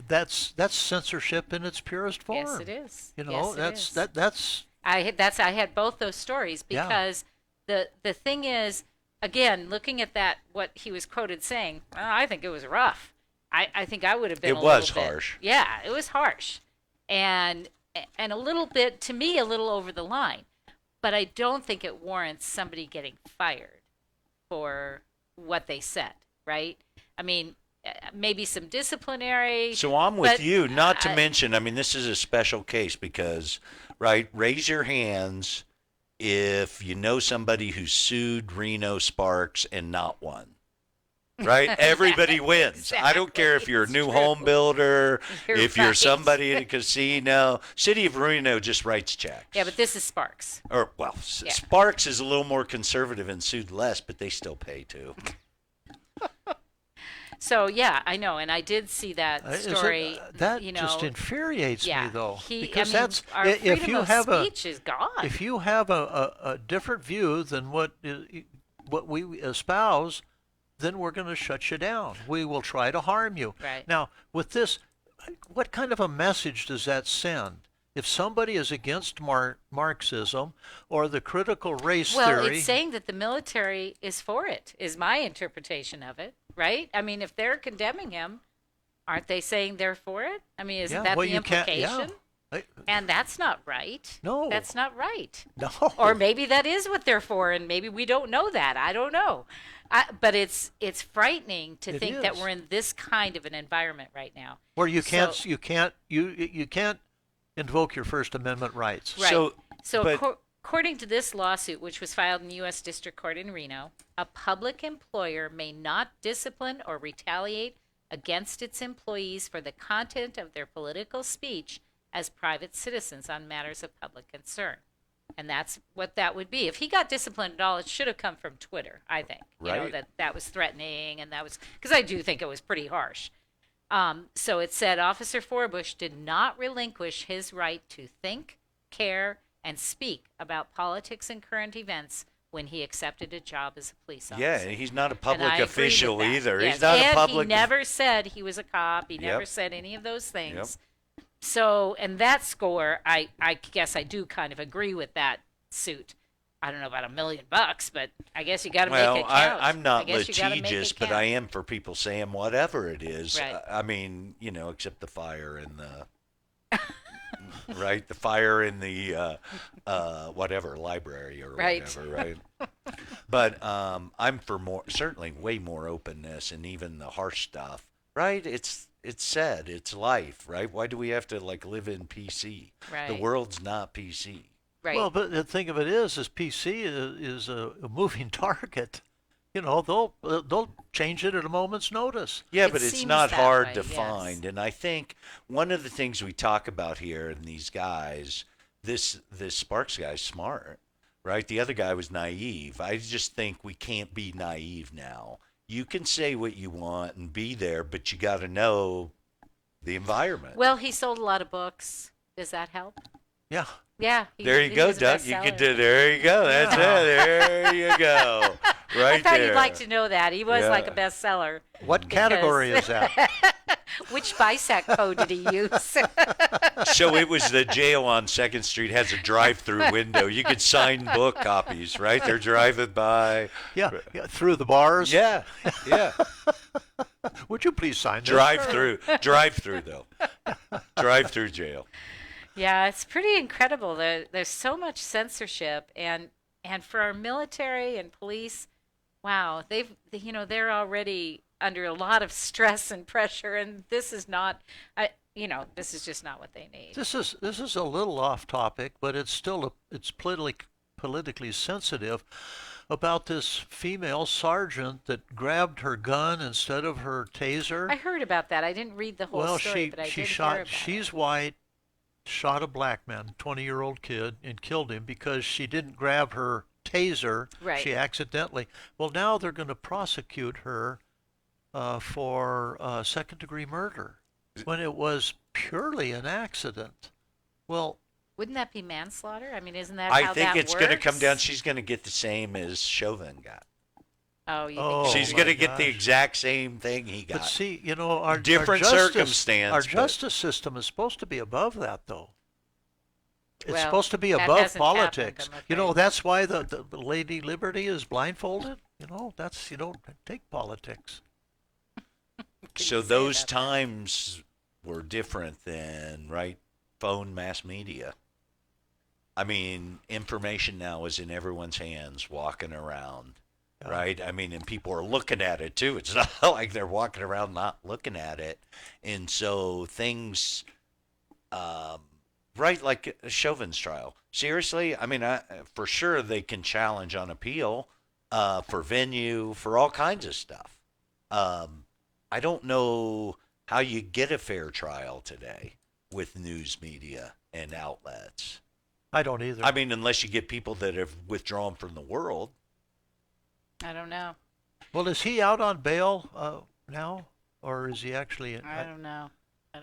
That's censorship in its purest form. Yes, it is. I had both those stories because the thing is, again, looking at that, what he was quoted saying, I think it was rough. I think I would have been. It was harsh. Yeah, it was harsh, and a little bit, to me, a little over the line. But I don't think it warrants somebody getting fired for what they said, right? I mean, maybe some disciplinary. So I'm with you, not to mention, I mean, this is a special case because, right, raise your hands if you know somebody who sued Reno Sparks and not won. Right? Everybody wins. Exactly. I don't care if you're a new home builder, if you're somebody in a casino. City of Reno just writes checks. Yeah, but this is Sparks. Sparks is a little more conservative and sued less, but they still pay too. So, yeah, I know. And I did see that story. That just infuriates me, though. Because our freedom of speech is gone. If you have a different view than what we espouse, then we're going to shut you down. We will try to harm you. Right. Now, with this, what kind of a message does that send? If somebody is against Marxism or the critical race theory... Well, it's saying that the military is for it, is my interpretation of it, right? I mean, if they're condemning him, aren't they saying they're for it? I mean, isn't that the implication? And that's not right. No. That's not right. No. Or maybe that is what they're for, and maybe we don't know that. I don't know. But it's frightening to think that we're in this kind of an environment right now, where you can't invoke your First Amendment rights. Right. So according to this lawsuit, which was filed in the U.S. District Court in Reno, a public employer may not discipline or retaliate against its employees for the content of their political speech as private citizens on matters of public concern. And that's what that would be. If he got disciplined at all, it should have come from Twitter, I think. Right. You know, that was threatening, and that was, because I do think it was pretty harsh. So it said Officer Forbush did not relinquish his right to think, care, and speak about politics and current events when he accepted a job as a police officer. Yeah, he's not a public official either. Yes. He's not and a public. He never said he was a cop. He never said any of those things. Yep. So, and that score, I guess I do kind of agree with that suit. I don't know about $1 million, but I guess you got to make it count. I'm not litigious, but I am for people saying whatever it is. Right. I mean, except the fire and the right, the fire in the whatever library or whatever, right? But I'm for certainly way more openness and even the harsh stuff, right? It's said, it's life, right? Why do we have to live in PC? Right. The world's not PC. Right. Well, but the thing of it is PC is a moving target. They'll change it at a moment's notice. Yeah, but it's not hard to find. And I think one of the things we talk about here in these guys, this Sparks guy's smart, right? The other guy was naive. I just think we can't be naive now. You can say what you want and be there, but you got to know the environment. Well, he sold a lot of books. Does that help? Yeah. Yeah. There you go, Doug. You could do. There you go. That's it. There you go. Right I thought there. you'd like to know that. He was like a bestseller. What category is that? Which BISAC code did he use? So it was the jail on 2nd Street has a drive-through window. You could sign book copies, right? They're driving by. Yeah, through the bars. Yeah. Would you please sign this? Drive-through though. Drive-through jail. Yeah, it's pretty incredible. There's so much censorship, and for our military and police, wow, they're already under a lot of stress and pressure, and this is not, this is just not what they need. This is a little off topic, but it's still it's politically sensitive about this female sergeant that grabbed her gun instead of her taser. I heard about that. I didn't read the whole story, but I did hear about she's white. Shot a black man, 20-year-old kid, and killed him because she didn't grab her taser. Right. She accidentally. Well, now they're going to prosecute her for second-degree murder when it was purely an accident. Well, wouldn't that be manslaughter? I mean, isn't that I how think that it's works? going to come down. She's going to get the same as Chauvin got. Oh, you think She's going to get the exact same thing he got. But see, our different our justice, circumstance. Our but- justice system is supposed to be above that, though. It's Well, supposed to be that above hasn't happened, politics. I'm That's why the Lady Liberty is blindfolded. That's you don't take politics. So those times were different than, right, phone mass media. I mean, information now is in everyone's hands, walking around, right? I mean, and people are looking at it too. It's not like they're walking around not looking at it. And so things, right, like Chauvin's trial. Seriously, I mean, for sure they can challenge on appeal for venue, for all kinds of stuff. I don't know how you get a fair trial today with news media and outlets. I don't either. I mean, unless you get people that have withdrawn from the world. I don't know. Well, is he out on bail now, or is he actually? I don't know. I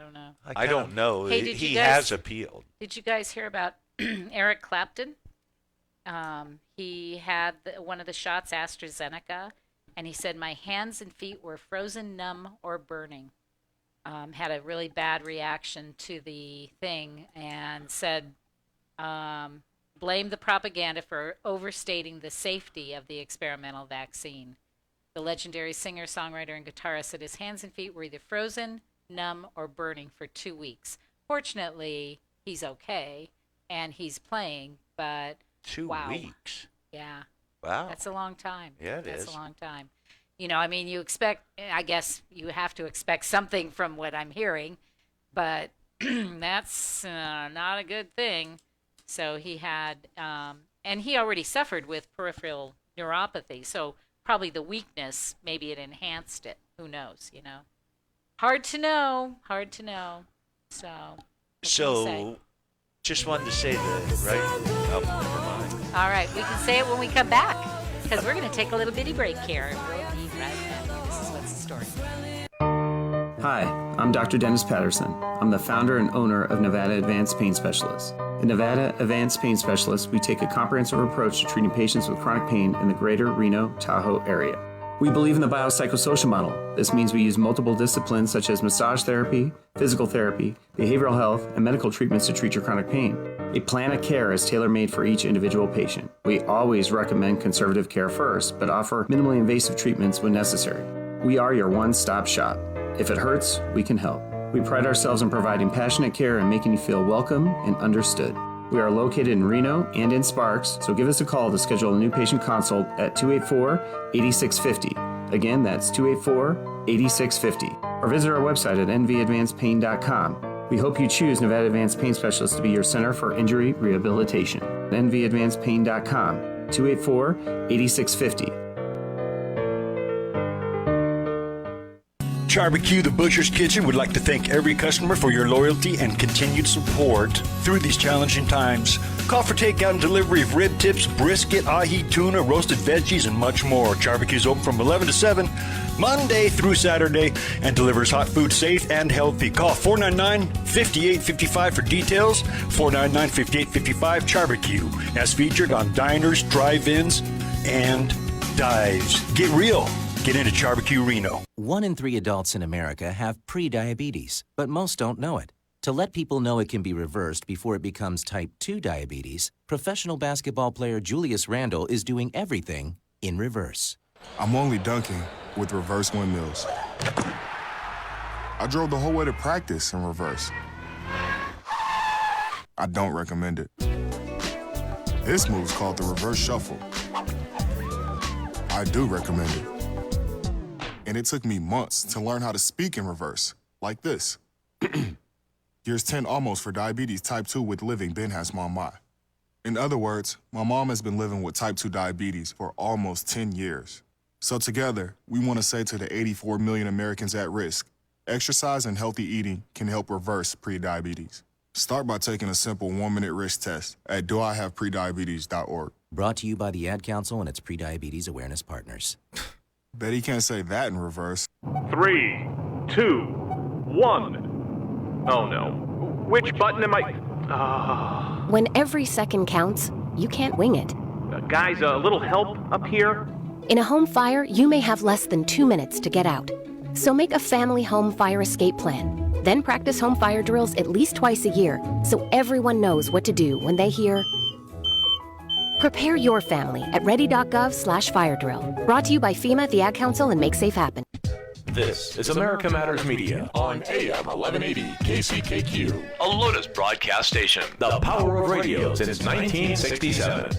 don't know. Hey, did he you guys, has appealed. Did you guys hear about Eric Clapton? He had one of the shots, AstraZeneca, and he said, my hands and feet were frozen, numb, or burning. Had a really bad reaction to the thing and said, blamed the propaganda for overstating the safety of the experimental vaccine. The legendary singer, songwriter, and guitarist said his hands and feet were either frozen, numb, or burning for 2 weeks. Fortunately, he's okay, and he's playing, but 2 weeks? Yeah. Wow. That's a long time. Yeah, it That's is. a long time. I mean, I guess you have to expect something from what I'm hearing, but that's not a good thing. So he had, and he already suffered with peripheral neuropathy, so probably the weakness, maybe it enhanced it. Who knows, Hard to know. So, just wanted to say that, right? Oh, never mind. all right, we can say it when we come back, because we're going to take a little bitty break here, and we'll be right back. This is What's the Story. Hi, I'm Dr. Dennis Patterson. I'm the founder and owner of Nevada Advanced Pain Specialists. In Nevada Advanced Pain Specialists, we take a comprehensive approach to treating patients with chronic pain in the greater Reno, Tahoe area. We believe in the biopsychosocial model. This means we use multiple disciplines such as massage therapy, physical therapy, behavioral health, and medical treatments to treat your chronic pain. A plan of care is tailor-made for each individual patient. We always recommend conservative care first, but offer minimally invasive treatments when necessary. We are your one-stop shop. If it hurts, we can help. We pride ourselves in providing passionate care and making you feel welcome and understood. We are located in Reno and in Sparks, so give us a call to schedule a new patient consult at 284-8650. Again, that's 284-8650. Or visit our website at nvadvancedpain.com. We hope you choose Nevada Advanced Pain Specialists to be your center for injury rehabilitation. nvadvancedpain.com, 284-8650. Barbecue, the Butcher's Kitchen, would like to thank every customer for your loyalty and continued support through these challenging times. Call for takeout and delivery of rib tips, brisket, ahi, tuna, roasted veggies, and much more. Barbecue's open from 11 to 7, Monday through Saturday, and delivers hot food safe and healthy. Call 499-5855 for details. 499-5855 Barbecue, as featured on diners, drive-ins, and dives. Get real. Get into Barbecue Reno. 1 in 3 adults in America have prediabetes, but most don't know it. To let people know it can be reversed before it becomes type 2 diabetes, professional basketball player Julius Randle is doing everything in reverse. I'm only dunking with reverse windmills. I drove the whole way to practice in reverse. I don't recommend it. This move's called the reverse shuffle. I do recommend it. And it took me months to learn how to speak in reverse, like this. Years 10 almost for diabetes type 2 with living Ben has mom my. In other words, my mom has been living with type 2 diabetes for almost 10 years. So together, we want to say to the 84 million Americans at risk, exercise and healthy eating can help reverse prediabetes. Start by taking a simple 1-minute risk test at doihaveprediabetes.org. Brought to you by the Ad Council and its prediabetes awareness partners. Bet he can't say that in reverse. 3, 2, 1. Oh no. Which button am I? When every second counts, you can't wing it. Guys, a little help up here? In a home fire, you may have less than 2 minutes to get out. So make a family home fire escape plan. Then practice home fire drills at least twice a year so everyone knows what to do when they hear. Prepare your family at ready.gov/fire drill. Brought to you by FEMA, the Ad Council, and Make Safe Happen. This is America Matters Media on AM 1180 KCKQ, a Lotus broadcast station. The power of radio since 1967.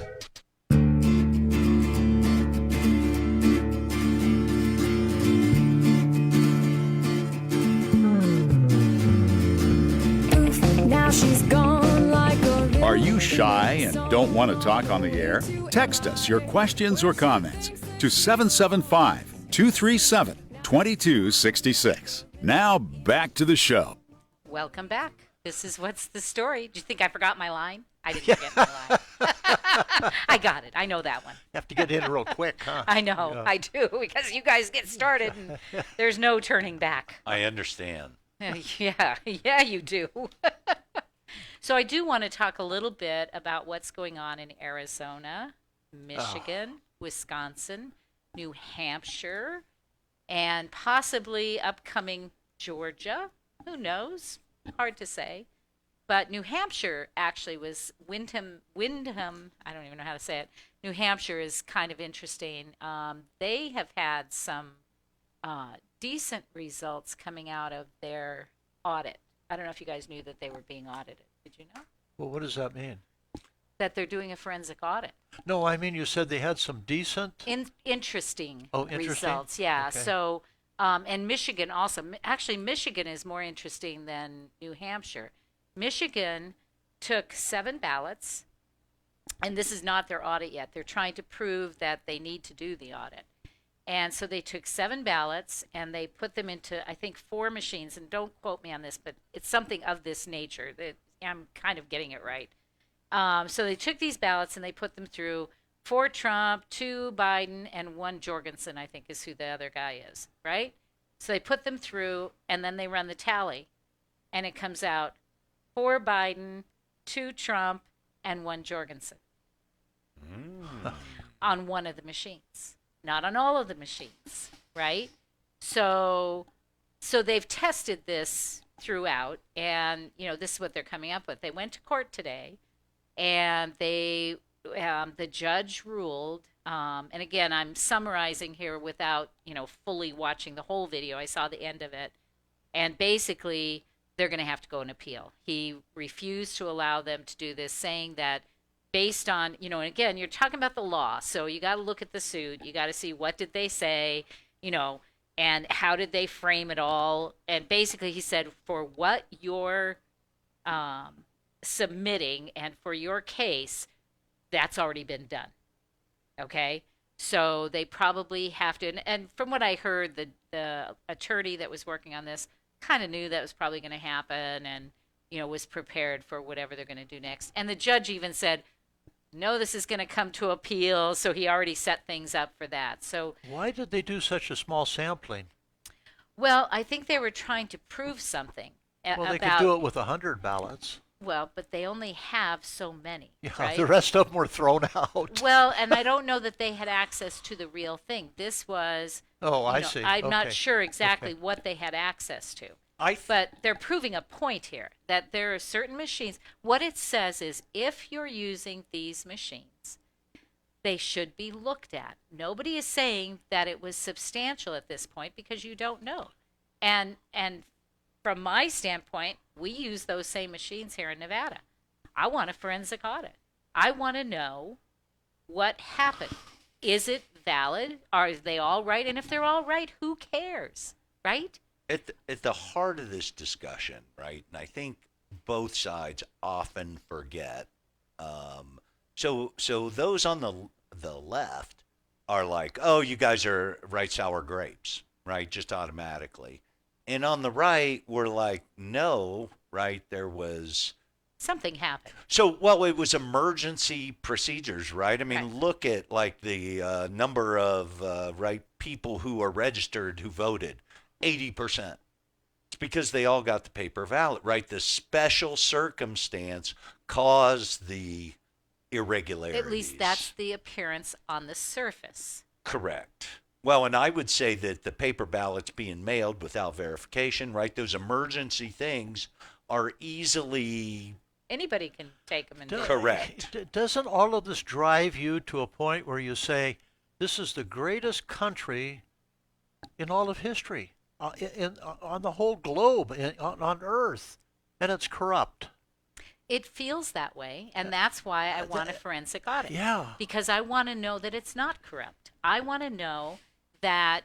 Now she's gone like a Are you shy and don't want to talk on the air? Text us your questions or comments to 775-237-2266. Now back to the show. Welcome back. This is What's the Story. Do you think I forgot my line? I didn't forget my line. I got it. I know that one. You have to get in real quick, huh? I know. Yeah. I do, because you guys get started and there's no turning back. I understand. Yeah, you do. So I do want to talk a little bit about what's going on in Arizona, Michigan, Wisconsin, New Hampshire, and possibly upcoming Georgia. Who knows? Hard to say. But New Hampshire actually was Windham, I don't even know how to say it. New Hampshire is kind of interesting. They have had some decent results coming out of their audit. I don't know if you guys knew that they were being audited. Did you know? Well, what does that mean? That they're doing a forensic audit. No, I mean, you said they had some decent... Interesting interesting results, yeah. Okay. So, and Michigan also. Actually, Michigan is more interesting than New Hampshire. Michigan took 7 ballots, and this is not their audit yet. They're trying to prove that they need to do the audit. And so they took 7 ballots, and they put them into, I think, 4 machines. And don't quote me on this, but it's something of this nature. I'm kind of getting it right. So they took these ballots, and they put them through 4 Trump, 2 Biden, and 1 Jorgensen, I think is who the other guy is, right? So they put them through, and then they run the tally, and it comes out 4 Biden, 2 Trump, and 1 Jorgensen on one of the machines. Not on all of the machines, right? So they've tested this throughout, and this is what they're coming up with. They went to court today, and the judge ruled. And again, I'm summarizing here without fully watching the whole video. I saw the end of it, and basically they're going to have to go and appeal. He refused to allow them to do this, saying that based on, and again, you're talking about the law, so you got to look at the suit. You got to see what did they say, and how did they frame it all. And basically he said, for what you're submitting and for your case, that's already been done. Okay? So they probably have to, and from what I heard, the attorney that was working on this kind of knew that was probably going to happen and, was prepared for whatever they're going to do next. And the judge even said, no, this is going to come to appeal, so he already set things up for that. So why did they do such a small sampling? Well, I think they were trying to prove something. Well, they could do it with 100 ballots. Well, but they only have so many. Yeah, right? The rest of them were thrown out. Well, and I don't know that they had access to the real thing. This was. Oh, I see. I'm not sure exactly what they had access to. But they're proving a point here that there are certain machines. What it says is if you're using these machines, they should be looked at. Nobody is saying that it was substantial at this point because you don't know. And from my standpoint, we use those same machines here in Nevada. I want a forensic audit. I want to know what happened. Is it valid? Are they all right? And if they're all right, who cares, right? At the heart of this discussion, right, and I think both sides often forget, so those on the left are like, oh, you guys are right sour grapes, right, just automatically. And on the right, we're like, no, right, there was... Something happened. So, well, it was emergency procedures, right? I mean, look at, like, the number of, people who are registered who voted. 80%. It's because they all got the paper ballot, right? The special circumstance caused the irregularities. At least that's the appearance on the surface. Correct. Well, and I would say that the paper ballots being mailed without verification, right? Those emergency things are easily... Anybody can take them and do it. Correct. Doesn't all of this drive you to a point where you say, this is the greatest country in all of history, on the whole globe, on Earth, and it's corrupt? It feels that way, and that's why I want a forensic audit. Yeah. Because I want to know that it's not corrupt. I want to know that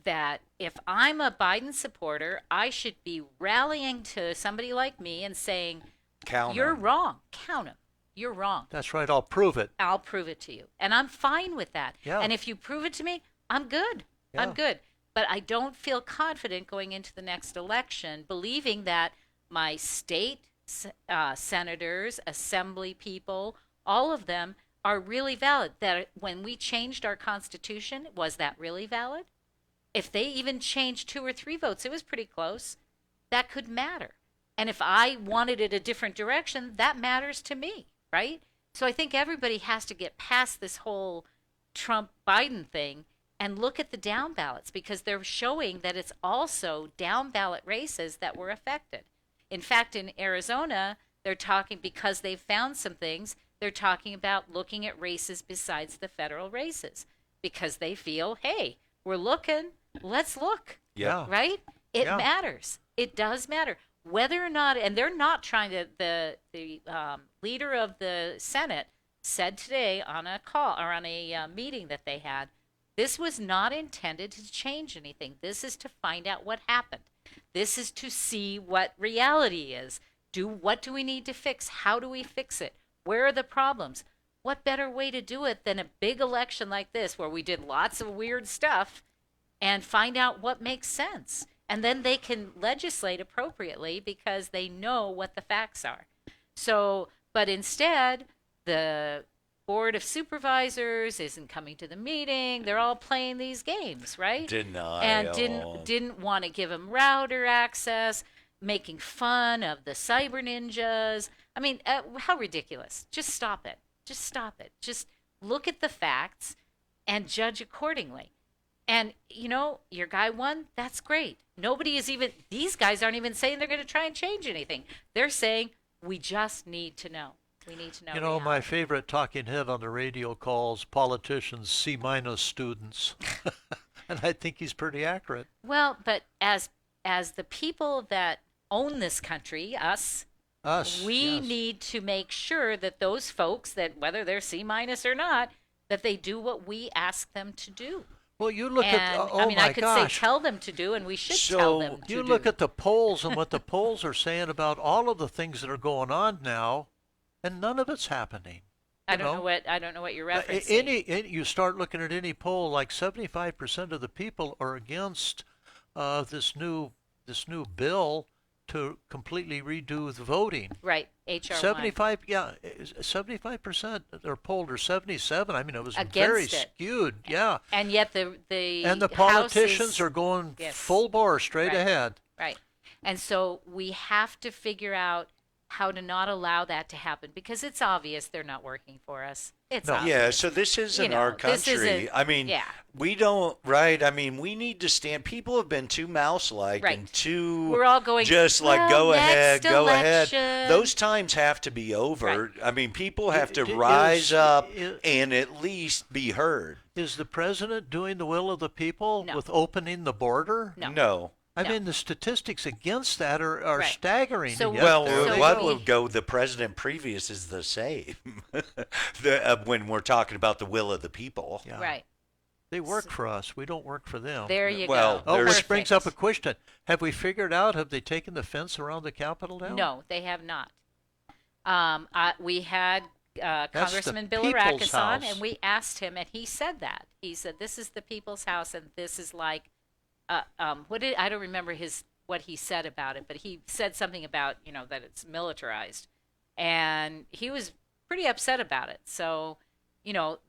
if I'm a Biden supporter, I should be rallying to somebody like me and saying, Count you're 'em. wrong. Count them. You're wrong. That's right. I'll prove it. I'll prove it to you. And I'm fine with that. Yeah. And if you prove it to me, I'm good. Yeah. I'm good. But I don't feel confident going into the next election, believing that my state senators, assembly people, all of them are really valid. That when we changed our Constitution, was that really valid? If they even changed 2 or 3 votes, it was pretty close. That could matter. And if I wanted it a different direction, that matters to me, right? So I think everybody has to get past this whole Trump-Biden thing and look at the down ballots, because they're showing that it's also down ballot races that were affected. In fact, in Arizona, they're talking, because they've found some things, they're talking about looking at races besides the federal races, because they feel, hey, we're looking, let's look. Yeah. Right? It Yeah. matters. It does matter. Whether or not, and they're not trying to, the leader of the Senate said today on a call, or on a meeting that they had, this was not intended to change anything. This is to find out what happened. This is to see what reality is. What do we need to fix? How do we fix it? Where are the problems? What better way to do it than a big election like this, where we did lots of weird stuff, and find out what makes sense? And then they can legislate appropriately because they know what the facts are. So, but instead, the Board of Supervisors isn't coming to the meeting. They're all playing these games, right? Denial. And didn't want to give them router access, making fun of the cyber ninjas. I mean, how ridiculous. Just stop it. Just stop it. Just look at the facts and judge accordingly. And, your guy won. That's great. These guys aren't even saying they're going to try and change anything. They're saying, we just need to know. We need to know. My favorite talking head on the radio calls politicians C- students. And I think he's pretty accurate. Well, but as the people that own this country, us, we yes. need to make sure that those folks, that whether they're C- or not, that they do what we ask them to do. Well, you look at, I could say tell them to do, and we should tell them to do. You look at the polls and what the polls are saying about all of the things that are going on now, and none of it's happening. I don't know what you're referencing. You start looking at any poll, like 75% of the people are against this new bill to completely redo the voting. Right, HR 75, 75% are polled, or 77. I mean, it was against very it. Skewed, yeah. And yet the politicians are going full bore straight right, ahead. Right, and so we have to figure out how to not allow that to happen, because it's obvious they're not working for us. It's obvious. Yeah, so this isn't our country. We don't, right? I mean, we need to stand. People have been too mouse-like and too. We're all going, just like, go ahead. election. Those times have to be over. Right. I mean, people have to rise up and at least be heard. Is the president doing the will of the people with opening the border? No. I mean, the statistics against that are staggering. So what will go? The president previous is the same. When we're talking about the will of the people, right? They work for us. We don't work for them. There you go. Which brings up a question: have we figured out? Have they taken the fence around the Capitol down? No, they have not. We had Congressman Bill Arrakis on, and we asked him, and he said that. He said, "This is the people's house, and this is like." I don't remember what he said about it, but he said something about, that it's militarized, and he was pretty upset about it. So,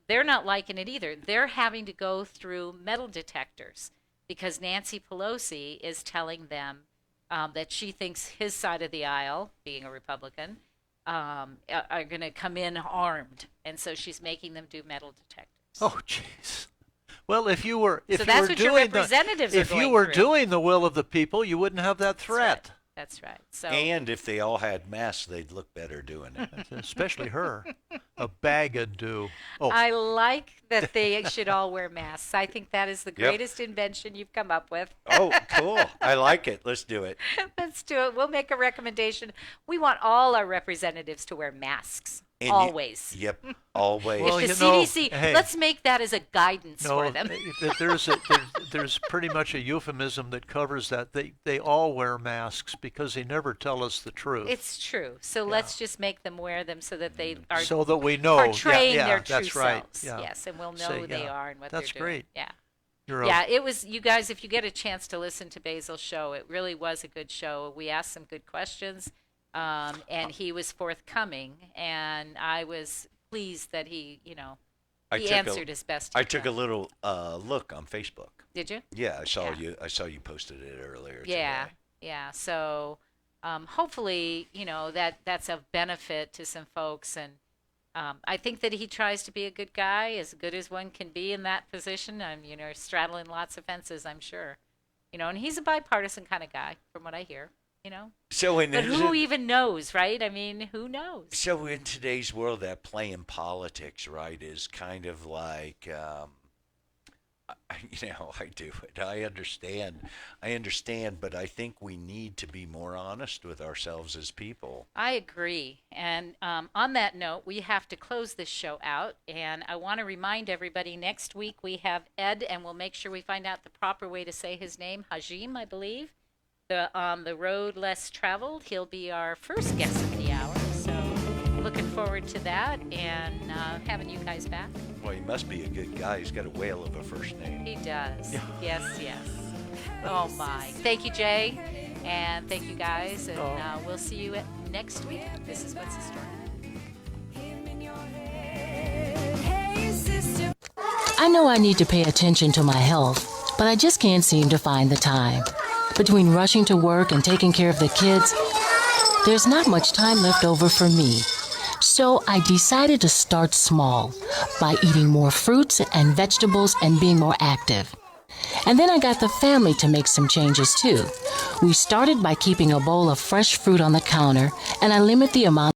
they're not liking it either. They're having to go through metal detectors because Nancy Pelosi is telling them that she thinks his side of the aisle, being a Republican, are going to come in armed, and so she's making them do metal detectors. Oh, jeez. Well, if you were So that's what your representatives are if you going were through. doing the will of the people, you wouldn't have that threat. That's right. So And if they all had masks, they'd look better doing it. Especially her. A bag-a-do. Oh, I like that they should all wear masks. I think that is the Yep. greatest invention you've come up with. Oh, cool. I like it. Let's do it. Let's do it. We'll make a recommendation. We want all our representatives to wear masks. And you- Always. Yep, always. Well, If you the know, CDC, hey. let's make that as a guidance no, for them. there's pretty much a euphemism that covers that. They all wear masks because they never tell us the truth. It's true. So let's just make them wear them so that they are So that we know. portraying yeah, their true that's right. selves. Yeah. Yes, and we'll know Say, who they yeah. are and what That's they're doing. great. Yeah. You're Yeah, it was, you guys, if you get a chance to listen to Basil's show, it really was a good show. We asked some good questions, and he was forthcoming, and I was pleased that he, he answered as best he I took could. a little look on Facebook. Did you? Yeah, I saw you posted it earlier Yeah, today. yeah. So hopefully, that's of benefit to some folks, and I think that he tries to be a good guy, as good as one can be in that position. I'm, straddling lots of fences, I'm sure. And he's a bipartisan kind of guy, from what I hear. So But who even knows, right? I mean, who knows? So in today's world, that playing politics, right, is kind of like, I do it. I understand, but I think we need to be more honest with ourselves as people. I agree. And on that note, we have to close this show out. And I want to remind everybody, next week we have Ed, and we'll make sure we find out the proper way to say his name, Hajim, I believe. The road less traveled. He'll be our first guest of the hour. So looking forward to that and having you guys back. Well, he must be a good guy. He's got a whale of a first name. He does. Yes. Oh, my. Thank you, Jay. And thank you, guys. And we'll see you next week. This is What's the Story. I know I need to pay attention to my health, but I just can't seem to find the time. Between rushing to work and taking care of the kids, there's not much time left over for me. So I decided to start small by eating more fruits and vegetables and being more active. And then I got the family to make some changes too. We started by keeping a bowl of fresh fruit on the counter, and I limit the amount